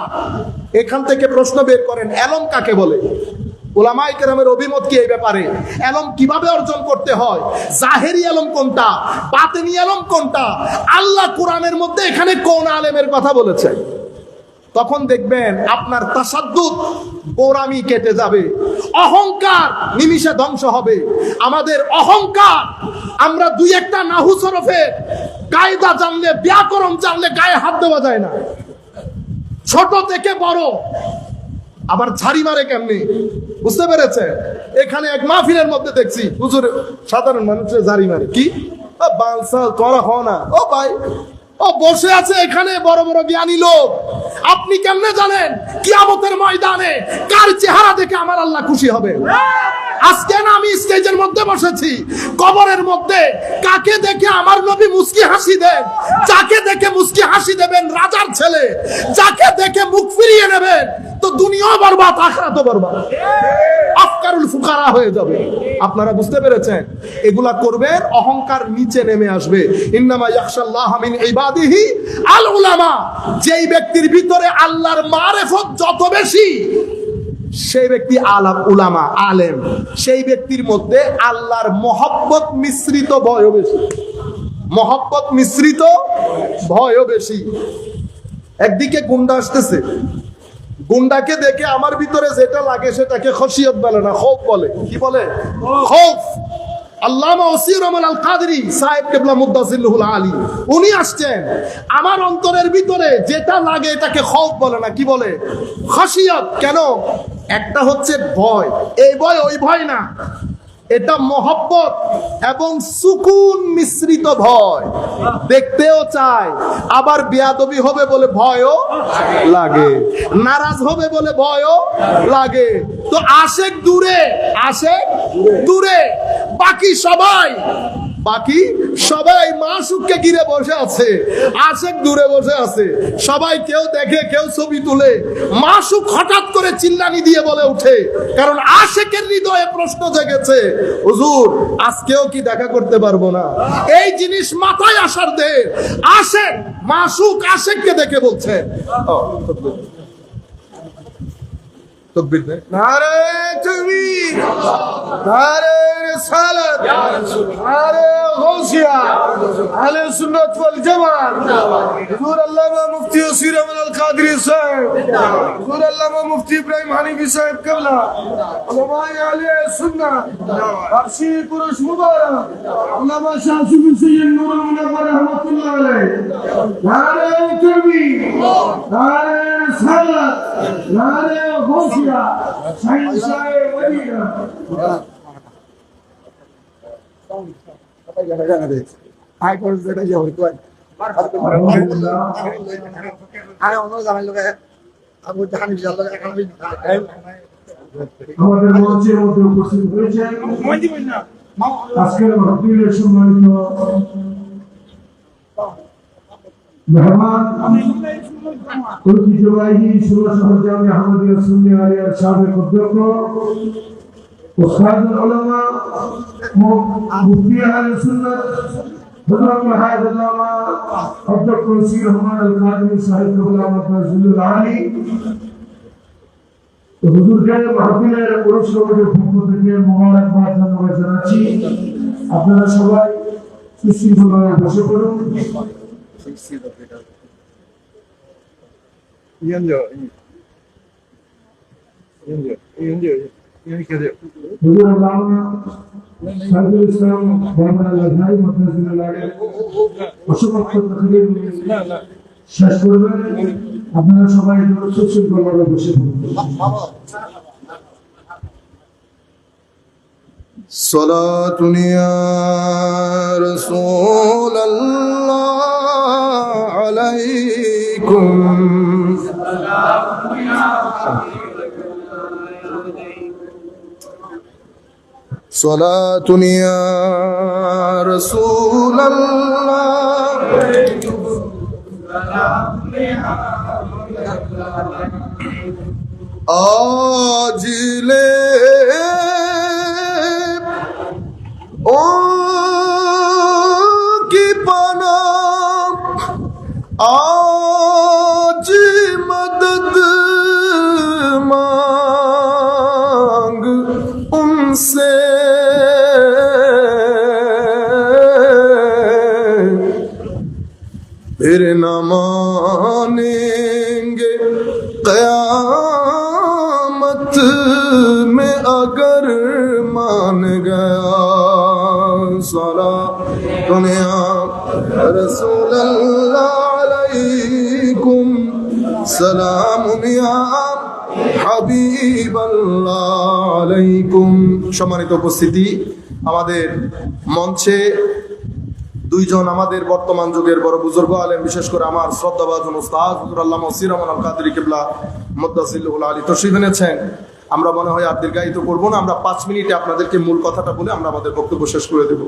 এখান থেকে প্রশ্ন বের করেন, এলম কাকে বলে? উলামায়ে কেরামের অভিমত কি এই ব্যাপারে? এলম কিভাবে অর্জন করতে হয়? জাহেরি এলম কোনটা, বাতিনি এলম কোনটা? আল্লাহ কোরআনের মধ্যে এখানে কোন আলেমের কথা বলেছে? তখন দেখবেন আপনার তাসাদ্দুদ, গোরামি কেটে যাবে, অহংকার নিমিষে ধ্বংস হবে। আমাদের অহংকার, আমরা 2-1টা নাহু সরফের কায়দা জানলে, ব্যাকরণ জানলে গায়ে হাত দেওয়া যায় না। ছোট থেকে বড়, আবার ঝাড়ি মারে কেমনি, বুঝতে পেরেছে? এখানে এক মাহফিলের মধ্যে দেখছি হুজুর সাধারণ মানুষের ঝাড়ি মারে। কি বালসাল তোরা হও না, ও ভাই, ও বসে আছে এখানে বড় বড় জ্ঞানী লোক। আপনি কেমনে জানেন কিয়ামতের ময়দানে কার চেহারা দেখে আমার আল্লাহ খুশি হবে? আজকে না আমি স্টেজের মধ্যে বসেছি, কবরের মধ্যে কাকে দেখে আমার নবী মুস্কি হাসি দেন? যাকে দেখে মুস্কি হাসি দেবেন রাজার ছেলে, যাকে দেখে মুখ ফিরিয়ে নেবেন তো দুনিয়াও বরবাদ, আখিরাতও বরবাদ, আফকারুল ফুকারা হয়ে যাবে। আপনারা বুঝতে পেরেছেন? এগুলা করবেন, অহংকার নিচে নেমে আসবে। ইন্নামা ইয়াখশাল্লাহ মিন ইবাদিহি আল উলামা। যেই ব্যক্তির ভিতরে আল্লাহর মারিফত যত বেশি, সেই ব্যক্তি আলাম উলামা, আলেম। সেই ব্যক্তির মধ্যে আল্লাহর মহব্বত মিশ্রিত ভয়ও বেশি, মহব্বত মিশ্রিত ভয়ও বেশি। একদিকে গুন্ডা আসতেছে, গুন্ডাকে দেখে আমার ভিতরে যেটা লাগে সেটাকে খাশিয়াত বলে না, খৌফ বলে। কি বলে? খৌফ। আল্লামা ওসির রহমান আল কাদরি সাহেব কেবলা মুদ্দাসিল্লুহুল আলী, উনি আসছেন, আমার অন্তরের ভিতরে যেটা লাগে এটাকে খৌফ বলে না, কি বলে? খাশিয়াত। কেন? একটা হচ্ছে ভয়, এই ভয় ওই ভয় না, এটা মহব্বত এবং সুকুন মিশ্রিত ভয়। দেখতেও চায়, আবার বেয়াদবি হবে বলে ভয়ও লাগে, নারাজ হবে বলে ভয়ও লাগে। তো আশেক দূরে, আশেক দূরে, বাকি সবাই মাসুককে ঘিরে বসে আছে, আশেক দূরে বসে আছে। সবাই কেউ দেখে, কেউ ছবি তুলে, মাসুক হঠাৎ করে চিল্লানি দিয়ে বলে উঠে, কারণ আশেকের হৃদয়ে প্রশ্ন জেগেছে, হুজুর আজকেও কি দেখা করতে পারবো না? এই জিনিস মাথায় আসার দে, আশেক মাসুক আশেককে দেখে বলছে। তো তকবীর দেন। নারে তাকবীর, নারে রিসালাত, নারে গাউসিয়া, আহলে সুন্নাত ওয়াল জামাত। হুজুর আল্লামা মুফতি আসির আহমদ আল কাদরি সাহেব, হুজুর আল্লামা মুফতি ইব্রাহিম হানিফি সাহেব কেবলা, উলামায়ে আহলে সুন্নাত, ফারসি কুরুশ মুবারক, আল্লামা শাহ সুফি সৈয়দ নুরুল মুনাওয়ার রাহমাতুল্লাহ আলাইহি। নারে তাকবীর, নারে রিসালাত, নারে গাউসিয়া, শাহিনশাহে মদিনা। আই কোর্স যেটা যাবে কই আরে অন্য জামাই লোকে আবু জাহান বিশাল একানবি আমাদের মঞ্চের মধ্যে উপস্থিত হয়েছেন আজকের মাহফিলের সম্মানিত মেহমান, ঐতিহ্যবাহী সুরশহর জামে আহমদিয়া সুন্নি আলিয়ার সাবেক অধ্যক্ষ উস্তাদুল উলামা মুফতি আহলে সুন্নাত হযরত হায়াতুল্লামা অধ্যক্ষ সৈয়দ রহমান আল কাদরি সাহেব উলামা ফাজলুল আলী। হুজুরকে মাহফিলের পুরুষ কমিটির পক্ষ থেকে মোবারকবাদ জানাচ্ছি। আপনারা সবাই সুশৃঙ্খলভাবে বসে পড়ুন। হুজুর আল্লামা সাইদুল ইসলাম বাবা লাগাই মাদ্রাসার লাগে অসংখ্য তাকবীর শেষ করবেন। আপনারা সবাই সুশৃঙ্খলভাবে বসে পড়ুন। صلاة يا رسول الله عليكم صلاة يا رسول الله आज ले ओ की पना आज मदद मांग उनसे फिर न मानेंगे क़यामत में अगर मान गया सलातुन या रसूलल्लाह अलैकुम सलामुन या হাবিবাল্লাহ আলাইকুম। সম্মানিত উপস্থিতি, আমাদের মঞ্চে দুইজন আমাদের বর্তমান যুগের বড় বুজুর্গ আলেম, বিশেষ করে আমার শ্রদ্ধাভাজন উস্তাদ হুজুর আল্লামা ওসির রহমান আল কাদরি কিবলা মুদ্দাসিল্লাহুল আলী তশরিফ এনেছেন। আমরা মনে হয় আর দীর্ঘায়িত করবো না, আমরা 5 মিনিটে আপনাদেরকে মূল কথাটা বলে আমরা আমাদের বক্তব্য শেষ করে দেব।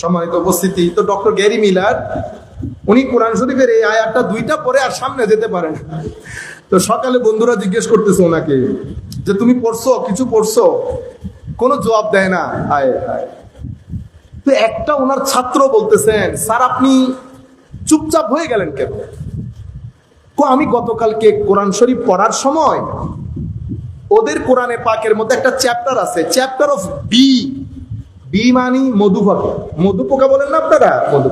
সম্মানিত উপস্থিতি, তো ডক্টর গ্যারি মিলার উনি কোরআন শরীফের এই আয়াতটা 2টা পরে আর সামনে যেতে পারেন। তো সকালে বন্ধুরা জিজ্ঞেস করতেছে ওনাকে যে তুমি পড়ছো, কিছু পড়ছো, কোনো জবাব দেয় না। হায় হায়। তো একটা ওনার ছাত্র বলতেছেন, স্যার আপনি চুপচাপ হয়ে গেলেন কেন? আমি গতকালকে কোরআন শরীফ পড়ার সময় ওদের কোরআনে পাকের মধ্যে একটা চ্যাপ্টার আছে, চ্যাপ্টার অফ বি। বি মানে মধু পোকা। মধু পোকা বলেন না আপনারা? মধু।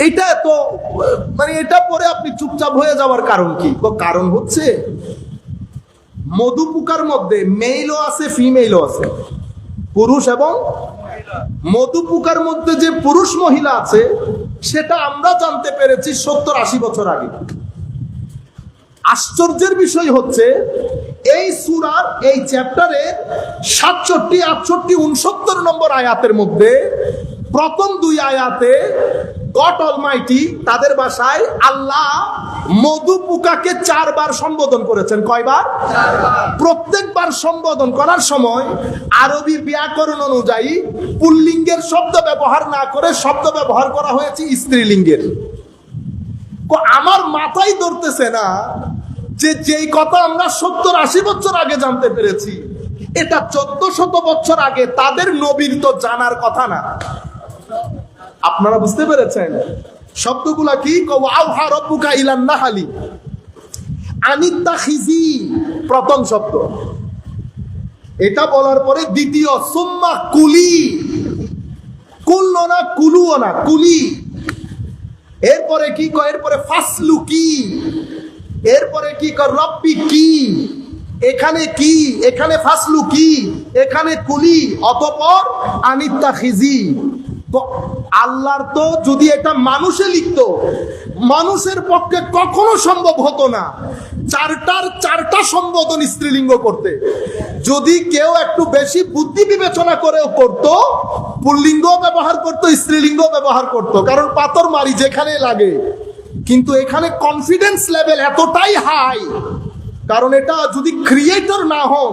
এইটা তো মানে এটা পরে আপনি চুপচাপ হয়ে যাওয়ার কারণ কি? কারণ হচ্ছে মধু পোকার মধ্যে মেইলও আছে, ফিমেইলও আছে, পুরুষ এবং মধু পোকার মধ্যে যে পুরুষ মহিলা আছে সেটা আমরা জানতে পেরেছি 70-80 বছর আগে। আশ্চর্যের বিষয় হচ্ছে এই সূরার এই চ্যাপ্টারে 67, 68, 69 নম্বর আয়াতের মধ্যে প্রথম 2 আয়াতে গড অলমাইটি তাদের ভাষায় আল্লাহ মধু পোকাকে 4 বার সম্বোধন করেছেন। কয়বার? 4 বার। প্রত্যেকবার সম্বোধন করার সময় আরবি ব্যাকরণ অনুযায়ী পুল্লিঙ্গের শব্দ ব্যবহার না করে শব্দ ব্যবহার করা হয়েছে স্ত্রীলিঙ্গের। আমার মাথায় ধরতেছে না যে যেই কথা আমরা 70-80 বছর আগে জানতে পেরেছি, এটা 1400 বছর আগে তাদের নবীর তো জানার কথা না। আপনারা বুঝতে পেরেছেন শব্দগুলা কি? ওয়াউহা রাব্বুকা ইলান নাহলি, আনিত্তাখিজি প্রথম শব্দ, এটা বলার পরে দ্বিতীয় সুম্মা কুলি, কুলও না কুলুও না, কুলি। এরপরে কি কয়, এরপরে ফাসলু কি, এরপরে কি কয় রব্বি কি, এখানে কি, এখানে ফাসলু কি, এখানে কুলি, অতঃপর আনিত্তাখিজি। তো আল্লাহর তো যদি এটা মানুষে লিখতো, মানুষের পক্ষে কখনো সম্ভব হতো না চারটা সম্বোধন স্ত্রীলিঙ্গ করতে। যদি কেউ একটু বেশি বুদ্ধি বিবেচনা করেও করতো, পুল্লিঙ্গ ব্যবহার করতো, স্ত্রীলিঙ্গ ব্যবহার করতো, কারণ পাথর মারি যেখানে লাগে। কিন্তু এখানে কনফিডেন্স লেভেল এতটাই হাই, কারণ এটা যদি ক্রিয়েটর না হন,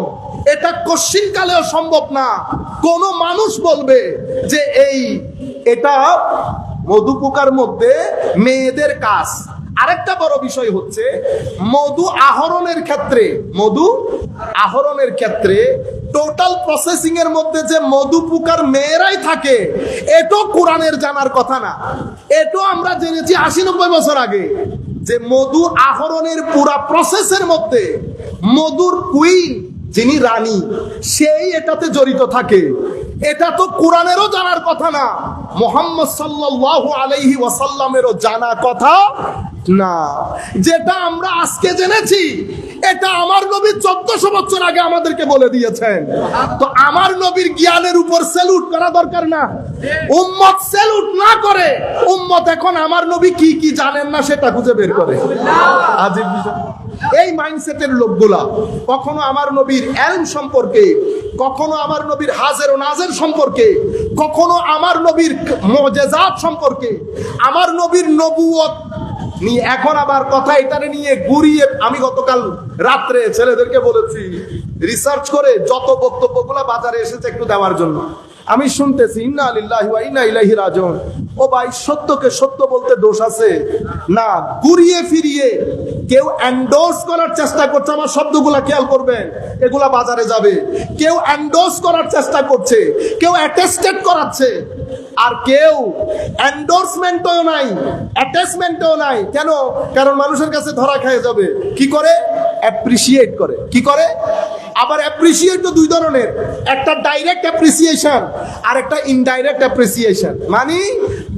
এটা কোশ্চিন কালেও সম্ভব না। কোন মানুষ বলবে যে এটা মধু পোকার মধ্যে মেয়েদের কাজ। আরেকটা বড় বিষয় হচ্ছে মধু আহরণের ক্ষেত্রে টোটাল প্রসেসিং এর মধ্যে যে মধু পোকার মেয়েরাই থাকে, এটাও কোরআনের জানার কথা না। এটাও আমরা জেনেছি 80-90 বছর আগে, যে মধু আহরণের পুরা প্রসেসের মধ্যে মধুর কুইন, যিনি রানী, সেই এটাতে জড়িত থাকে। এটা তো কোরআনেরও জানার কথা না, মুহাম্মদ সাল্লাল্লাহু আলাইহি ওয়াসাল্লামেরও জানা কথা না। যেটা আমরা আজকে জেনেছি, এটা আমার নবী 1400 বছর আগে আমাদেরকে বলে দিয়েছেন। তো আমার নবীর জ্ঞানের উপর স্যালুট করা দরকার না? উম্মত স্যালুট না করে, উম্মত এখন আমার নবী কি কি জানেন না সেটা খুঁজে বের করে। আজীব বিষয়। এই মাইন্ডসেটের লোকগুলা কখনো আমার নবীর ইলম সম্পর্কে, কখনো আমার নবীর হাজের ও নাজের সম্পর্কে, কখনো আমার নবীর মুজিজাত সম্পর্কে, আমার নবীর নবুয়ত নিয়ে, এখন আবার কথা এটারে নিয়ে ঘুরিয়ে, আমি গতকাল রাত্রে ছেলেদেরকে বলেছি, রিসার্চ করে যত বক্তব্যগুলা বাজারে এসেছে একটু দেওয়ার জন্য। আমি শুনতেছি ইন্না লিল্লাহি ওয়া ইন্না ইলাইহি রাজিউন। ও ভাই, সত্যকে সত্য বলতে দোষ আছে না? ঘুরিয়ে ফিরিয়ে কেউ এন্ডোর্স করার চেষ্টা করছে, আমার শব্দগুলা খেয়াল করবেন, এগুলা বাজারে যাবে। কেউ এন্ডোর্স করার চেষ্টা করছে, কেউ অ্যাটেস্টেড করাচ্ছে, আর কেউ এন্ডোর্সমেন্টও নাই, অ্যাটাচমেন্টও নাই। কেন? কারণ মানুষের কাছে ধরা খেয়ে যাবে। কি করে? অ্যাপ্রিসিয়েট করে। কি করে? আবার অ্যাপ্রিসিয়েট তো দুই ধরনের, একটা ডাইরেক্ট অ্যাপ্রিসিয়েশন আর একটা ইনডাইরেক্ট অ্যাপ্রিসিয়েশন। মানে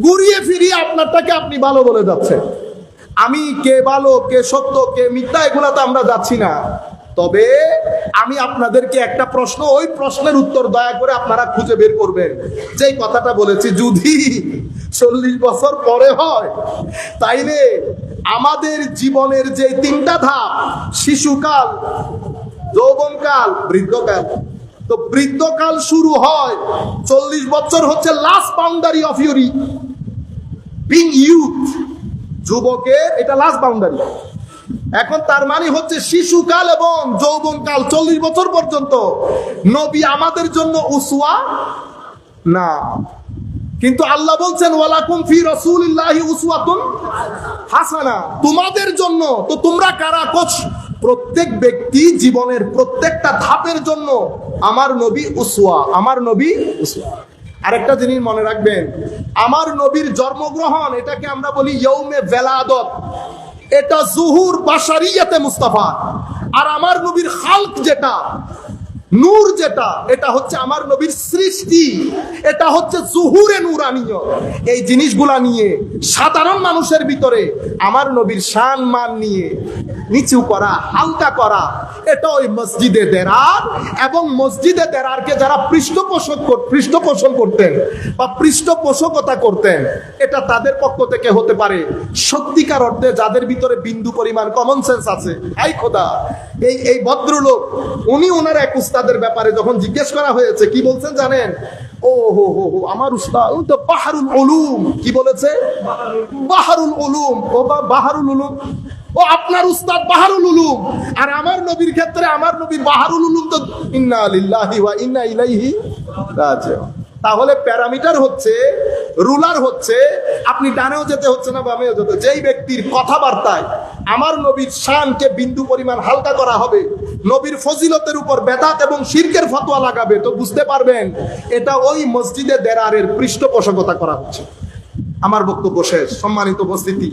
ঘুরিয়ে ফিরিয়ে আপনারটাকে আপনি ভালো বলে যাচ্ছেন। আমি কে ভালো, কে সত্য, কে মিথ্যা, এগুলা তো আমরা যাচ্ছি না। তবে আমি আপনাদেরকে একটা প্রশ্ন, ওই প্রশ্নের উত্তর দয়া করে আপনারা খুঁজে বের করবেন। যেই কথাটা বলেছি, যদি 40 বছর পরে হয়, তাইলে আমাদের জীবনের যে 3টা ধাপ, শিশুকাল, যৌবনকাল, বৃদ্ধকাল, তো বৃদ্ধকাল শুরু হয় 40 বছর হচ্ছে last boundary of your being youth. যুবকের এটা লাস্ট বাউন্ডারি। এখন তার মানে হচ্ছে শিশুকাল এবং যৌবনকাল 40 বছর পর্যন্ত নবী আমাদের জন্য উসওয়া না। কিন্তু আল্লাহ বলছেন ওয়ালাকুম ফি রাসূলিল্লাহি উসওয়াতুন হাসানা, তোমাদের জন্য। তো তোমরা কারা? কোচ প্রত্যেক ব্যক্তি জীবনের প্রত্যেকটা ধাপের জন্য আমার নবী উসওয়া, আমার নবী উসওয়া। আরেকটা জিনিস মনে রাখবেন, আমার নবীর জন্মগ্রহণ, এটাকে আমরা বলি ইয়ৌমে ভেলাদত, এটা জুহুর বাশারিয়াতে মুস্তাফা। আর আমার নবীর খালক যেটা, নূর যেটা, এটা হচ্ছে আমার নবীর সৃষ্টি, এটা হচ্ছে জুহুরে নূরানিয়। এই জিনিসগুলা নিয়ে সাধারণ মানুষের ভিতরে আমার নবীর শান মান নিয়ে নিচু করা, হালকা করা, এটা ওই মসজিদে দেরার এবং মসজিদে দেরারকে যারা পৃষ্ঠপোষণ করতেন বা পৃষ্ঠপোষকতা করতেন, এটা তাদের পক্ষ থেকে হতে পারে। সত্যিকার অর্থে যাদের ভিতরে বিন্দু পরিমাণ কমন সেন্স আছে, এই খোদা, এই ভদ্রলোক, উনি ওনার এক উস্তাদের ব্যাপারে যখন জিজ্ঞেস করা হয়েছে, কি বলছেন জানেন? ও হো হো হো, আমার উস্তাদ তো বাহারুল উলুম। কি বলেছে? বাহারুল উলুম। ও বাহারুল উলুম, ও আপনার উস্তাদ বাহারুল উলুম। আর আমার নবীর ক্ষেত্রে আমার নবীর বাহারুল উলুম তো ইন্না লিল্লাহি ওয়া ইন্না ইলাইহি রাজিউন। তাহলে প্যারামিটার হচ্ছে, রুলার হচ্ছে, আপনি ডানেও যেতে হচ্ছে না বামেও যেতে। যেই ব্যক্তির কথাবার্তায় আমার নবীর শানকে বিন্দু পরিমাণ হালকা করা হবে, নবীর ফজিলতের উপর বেদাত এবং শিরকের ফতোয়া লাগাবে, তো বুঝতে পারবেন এটা ওই মসজিদে দেরারের পৃষ্ঠপোষকতা করা হচ্ছে। আমার বক্তব্য শেষ। সম্মানিত উপস্থিতি,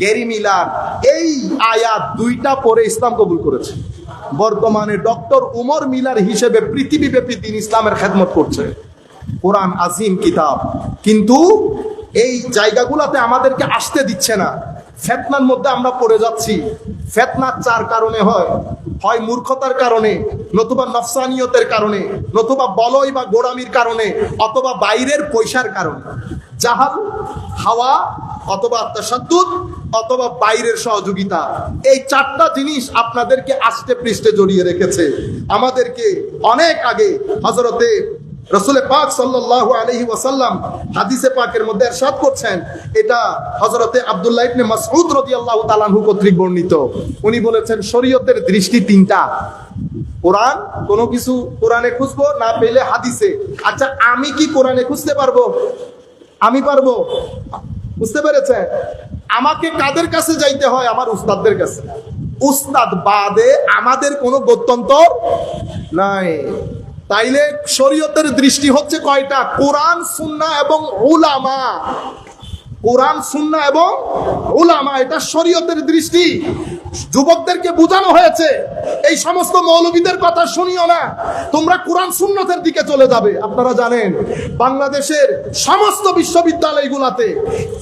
গ্যারি মিলার এই আয়াত দুইটা পরে ইসলাম কবুল করেছে। বর্তমানে ডক্টর উমর মিলার হিসেবে পৃথিবীব্যাপী দিন ইসলামের খেদমত করছে। কোরআন আজিম কিতাব, কিন্তু এই জায়গাগুলোতে আমাদেরকে আসতে দিচ্ছে না। ফেতনার মধ্যে আমরা পড়ে যাচ্ছি। ফেতনা চার কারণে হয়: হয় মূর্খতার কারণে, নতুবা নফসানিয়তের কারণে, নতুবা বলয় বা গোড়ামির কারণে, অথবা বাইরের পয়সার কারণে। জাহাল, হাওয়া, অথবা তাশাদ্দুদ, অথবা বাইরের সহযোগিতা। এই চারটা জিনিস আপনাদেরকে আষ্টে পৃষ্ঠে জড়িয়ে রেখেছে। আমাদেরকে অনেক আগে হযরতে রাসূল পাক সাল্লাল্লাহু আলাইহি ওয়াসাল্লাম হাদিসে পাকের মধ্যে ইরশাদ করছেন, এটা হযরতে আব্দুল্লাহ ইবনে মাসউদ রাদিয়াল্লাহু তাআলা আনহু কর্তৃক বর্ণিত। উনি বলেছেন, শরীয়তের দৃষ্টি তিনটা: কোরআন, কোনো কিছু কোরআনে খুঁজবো, না পেলে হাদিসে। আচ্ছা, আমি কি কোরআনে খুঁজতে পারবো? আমি পারবো। বুঝতে পেরেছেন? আমাকে কাদের কাছে যাইতে হয়? আমার উস্তাদদের কাছে। উস্তাদ বাদে আমাদের কোনো গত্যন্তর নাই। তাইলে শরীয়তের দৃষ্টি হচ্ছে কয়টা? কোরআন, সুন্নাহ এবং উলামা। কোরআন, সুন্নাহ এবং উলামা, এটা শরীয়তের দৃষ্টি। যুবকদেরকে বোঝানো হয়েছে, এই সমস্ত মৌলবীদের কথা শুনিও না, তোমরা কোরআন সুন্নতের দিকে চলে যাবে। আপনারা জানেন, বাংলাদেশের সমস্ত বিশ্ববিদ্যালয়গুলোতে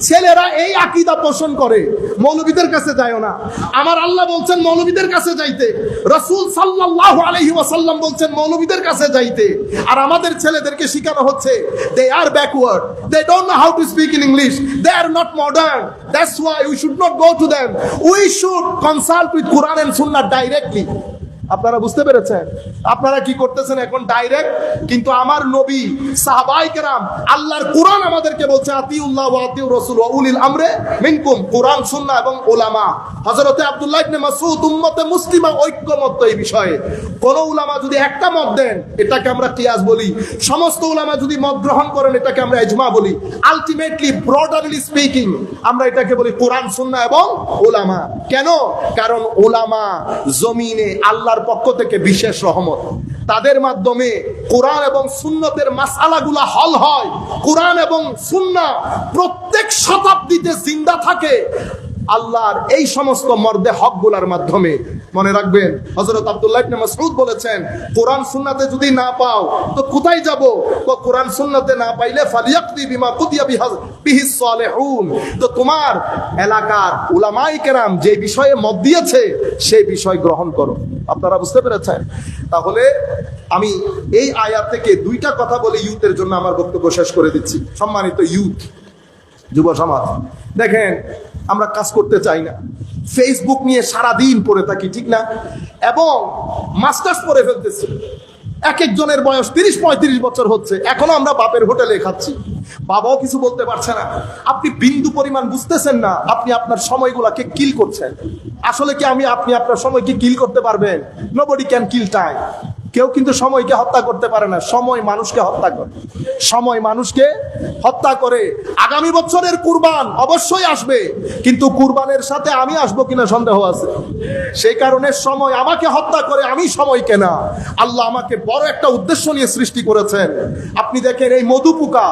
ছেলেরা এই আকীদা পোষণ করে, মৌলবীদের কাছে যায়ও না। আমার আল্লাহ বলছেন মৌলবীদের কাছে যাইতে, রাসূল সাল্লাল্লাহু আলাইহি ওয়াসাল্লাম বলছেন মৌলবীদের কাছে যাইতে। আর আমাদের ছেলেদেরকে শেখানো হচ্ছে they are backward, they don't know how to speak in English, they are not modern, that's why we should not go to them, we should consult with Quran and Sunnah directly. আপনারা বুঝতে পেরেছেন? আপনারা কি করতেছেন এখন? Direct. কিন্তু আমার নবী, সাহাবায়ে কেরাম, আল্লাহর কোরআন আমাদেরকে বলছে আতিউল্লাহ ওয়া আতিউর রাসূল ওয়া উলিল আমরে মিনকুম, কোরআন, সুন্নাহ এবং উলামা। হযরতে আব্দুল্লাহ ইবনে মাসউদ, উম্মতে মুসলিমা ঐক্যমত্য এই বিষয়ে। কোন উলামা যদি একটা মত দেন, এটাকে আমরা কিয়াস বলি। সমস্ত উলামা যদি মত গ্রহণ করেন, এটাকে আমরা ইজমা বলি। আলটিমেটলি, ব্রডারলি স্পিকিং, আমরা এটাকে বলি কোরআন, সুন্নাহ এবং উলামা। কেন? কারণ উলামা জমিনে আল্লাহ পক্ষ থেকে বিশেষ রহমত। তাদের মাধ্যমে কোরআন এবং সুন্নতের মাসআলাগুলো হল হয়। কোরআন এবং সুন্নাহ প্রত্যেক শতাব্দীতে জিন্দা থাকে আল্লাহর এই সমস্ত মর্দে হকগুলোর মাধ্যমে। মনে রাখবেন, হযরত আব্দুল্লাহ ইবনে মাসউদ বলেছেন, কোরআন সুন্নাতে যদি না পাও তো কোথায় যাব? তো কোরআন সুন্নাতে না পাইলে ফালিয়াকতি বিমা কুতিয়া বিহিস সালিহুন, তো তোমার এলাকার উলামায়ে কেরাম যে বিষয়ে মত দিয়েছে সেই বিষয় গ্রহণ করো। আপনারা বুঝতে পেরেছেন? তাহলে আমি এই আয়াত থেকে দুইটা কথা বলে ইউথের জন্য আমার বক্তব্য শেষ করে দিচ্ছি। সম্মানিত ইউথ, যুব সমাজ, দেখেন, আমরা কাজ করতে চাই না, ফেসবুক নিয়ে সারাদিন পড়ে থাকি, ঠিক না? এবং মাস্টার্স পড়ে ফেলতেছি। এক একজনের বয়স 30-35 বছর হচ্ছে, এখনো আমরা বাপের হোটেলে খাচ্ছি, বাবাও কিছু বলতে পারছে না। আপনি বিন্দু পরিমাণ বুঝতেছেন না, আপনি আপনার সময়গুলোকে কিল করছেন। আসলে কি আপনি আপনার সময়কে কিল করতে পারবেন? Nobody can kill time. কেউ কিন্তু সময়কে হত্যা করতে পারে না, সময় মানুষকে হত্যা করে। সময় মানুষকে হত্যা করে। আগামী বছরের কুরবান অবশ্যই আসবে, কিন্তু কুরবানের সাথে আমি আসবো কিনা সন্দেহ আছে। সেই কারণে সময় আমাকে হত্যা করে, আমি সময়কে না। আল্লাহ আমাকে বড় একটা উদ্দেশ্য নিয়ে সৃষ্টি করেছেন। আপনি দেখেন, এই মধু পোকা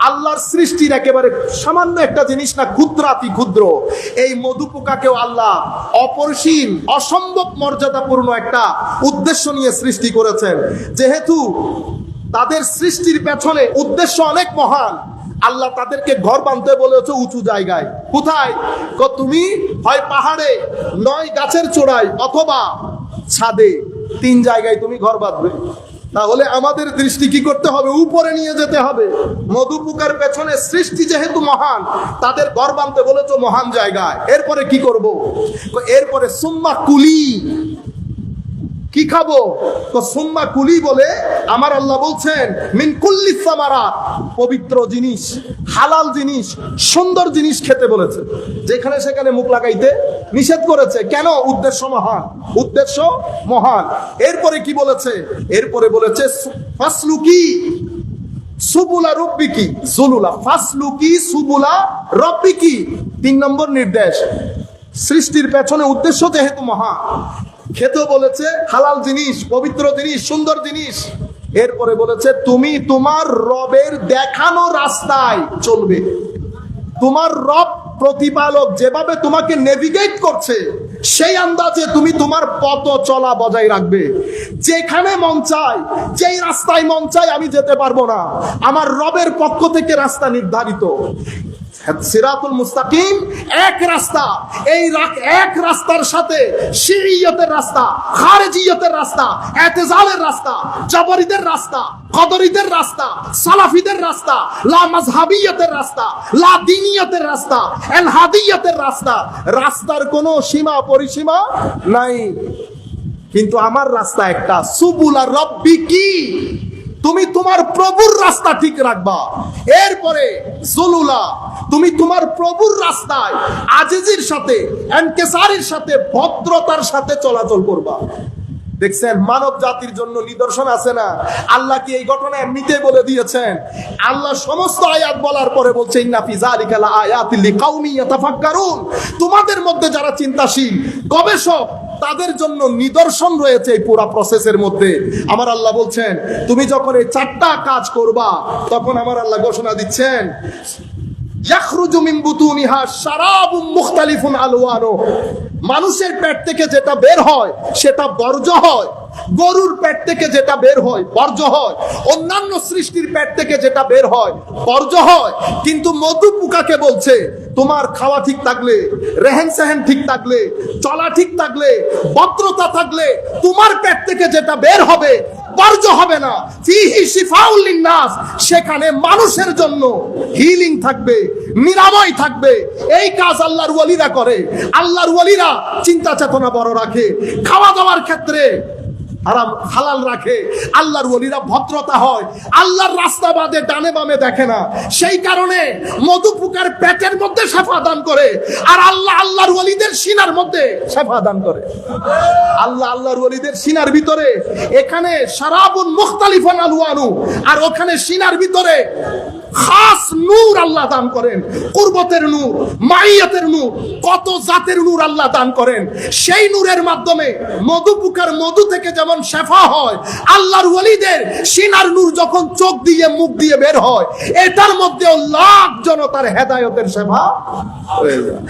আল্লাহর সৃষ্টির একেবারে সামান্য একটা জিনিস না, ক্ষুদ্রাতি ক্ষুদ্র। এই মধু পোকাকেও আল্লাহ অপরিসীম, অসম্ভব মর্যাদাপূর্ণ একটা উদ্দেশ্য নিয়ে সৃষ্টি করেছেন। যেহেতু তাদের সৃষ্টির পেছনে উদ্দেশ্য অনেক মহান, আল্লাহ তাদেরকে ঘর বাঁধতে বলেছে উঁচু জায়গায়। কোথায়? তুমি হয় পাহাড়ে, নয় গাছের চূড়ায়, অথবা ছাদে। 3 জায়গায় তুমি ঘর বাঁধবে। তাহলে আমাদের দৃষ্টি কি করতে হবে? উপরে নিয়ে যেতে হবে। মধু পোকার পেছনে সৃষ্টি যেহেতু মহান, তাদের ঘর বাঁধতে বলেছে মহান জায়গায়। এরপরে কি করব? এরপরে সুম্মা কুলি, কি খাবো? তো সুম্মা কুলি বলে আমার আল্লাহ বলছেন মিন কুল্লি সামারাত, পবিত্র জিনিস, হালাল জিনিস, সুন্দর জিনিস খেতে বলেছে। যেখানে সেখানে মুখ লাগাইতে নিষেধ করেছে। কেন? উদ্দেশ্য মহান, উদ্দেশ্য মহান। এরপরে কি বলেছে? এরপরে বলেছে ফাসলুকি সুবুলা রব্বিকি জুলুলা, ফাসলুকি সুবুলা রব্বিকি। 3 নম্বর নির্দেশ। সৃষ্টির পেছনে উদ্দেশ্য যেহেতু মহান, খেতে বলেছে হালাল জিনিস, পবিত্র জিনিস, সুন্দর জিনিস। এরপরে বলেছে তুমি তোমার রবের দেখানো রাস্তায় চলবে। তোমার রব প্রতিপালক যেভাবে তোমাকে নেভিগেট করছে সেই আন্দাজে তুমি তোমার পথ চলা বজায় রাখবে। যেখানে মন চায়, যেই রাস্তায় মন চায় আমি যেতে পারবো না, আমার রবের পক্ষ থেকে রাস্তা নির্ধারিত। সিরাতুল মুস্তাকিম এক রাস্তা, এই এক রাস্তার সাথে শিইয়তের রাস্তা, খারেজিয়তের রাস্তা, এতেজালের রাস্তা, জাবরীদের রাস্তা, কদরীদের রাস্তা, সালাফিদের রাস্তা, লা মাযহাবিয়তের রাস্তা, লা দ্বীনিয়তের রাস্তা, এলহাদিয়তের রাস্তা, রাস্তার কোনো সীমা পরিসীমা নাই। কিন্তু আমার রাস্তা একটা, সুবুলা রব্বিকি, তুমি তোমার প্রভুর রাস্তা ঠিক রাখবা। এরপরে জুলুলা, তুমি তোমার প্রভুর রাস্তায় আজিজির সাথে, ইনকিসারের সাথে, ভদ্রতার সাথে চলাচল করবা। দেখছেন মানব জাতির জন্য নিদর্শন আছে না? আল্লাহ কি এই ঘটনা এমনিতেই বলে দিয়েছেন? আল্লাহ সমস্ত আয়াত বলার পরে বলছে ইন্না ফি যালিকা লাআয়াতিল লিকাউমিন ইয়াতাফাক্কারুন, তোমাদের মধ্যে যারা চিন্তাশীল, গবেষক, তাদের জন্য নিদর্শন রয়েছে এই পুরো প্রসেসের মধ্যে। আমার আল্লাহ বলছেন তুমি যখন এই চারটা কাজ করবা, তখন আমার আল্লাহ ঘোষণা দিচ্ছেন ইয়াখরুজু মিন বুতুনিহা শারাবুম মুখতালিফুন আলওয়ানু, মানুষের পেট থেকে যেটা বের হয় সেটা বর্জ্য হয়, গরুর পেট থেকে যেটা বের হয় বর্জ্য হয়, অন্যান্য সৃষ্টির পেট থেকে যেটা বের হয় বর্জ্য হয়। কিন্তু মধু পোকাকে বলছে তোমার খাওয়া ঠিক থাকলে, রেহেন সেহেন ঠিক থাকলে, চলা ঠিক থাকলে, ভদ্রতা থাকলে, তোমার পেট থেকে যেটা বের হবে বর্জ্য হবে না। ফিহি শিফাউল লিন্নাস, সেখানে মানুষের জন্য হিলিং থাকবে, নিরাময় থাকবে। এই কাজ আল্লাহর ওয়ালিরা করে। আল্লাহর ওয়ালিরা চিন্তা চেতনা বড় রাখে, খাওয়া দাওয়ার ক্ষেত্রে হারাম হালাল রাখে। আল্লাহর ওয়ালিরা ভদ্রতা হয়, আল্লাহর রাস্তা বাদে ডানে বামে দেখে না। সেই কারণে মধু পোকার পেটের মধ্যে শেফা দান করে, আর আল্লাহ আল্লাহর ওয়ালিদের সিনার মধ্যে শেফা দান করে। আল্লাহ আল্লাহর ওয়ালিদের সিনার ভিতরে, এখানে শারাবুন মুখতালিফুন আলওয়ানু, আর ওখানে সিনার ভিতরে খাস নূর আল্লাহ দান করেন, কুরবতের নূর, মাইয়াতের নূর, কত জাতের নূর আল্লাহ দান করেন। সেই নূরের মাধ্যমে মধু পোকার মধু থেকে যেমন শেফা হয়, আল্লাহর ওয়ালিদের সিনার নূর যখন চোখ দিয়ে মুখ দিয়ে বের হয়, এটার মধ্যেও লাখ জনতার হেদায়েতের শেফা হয়ে যায়।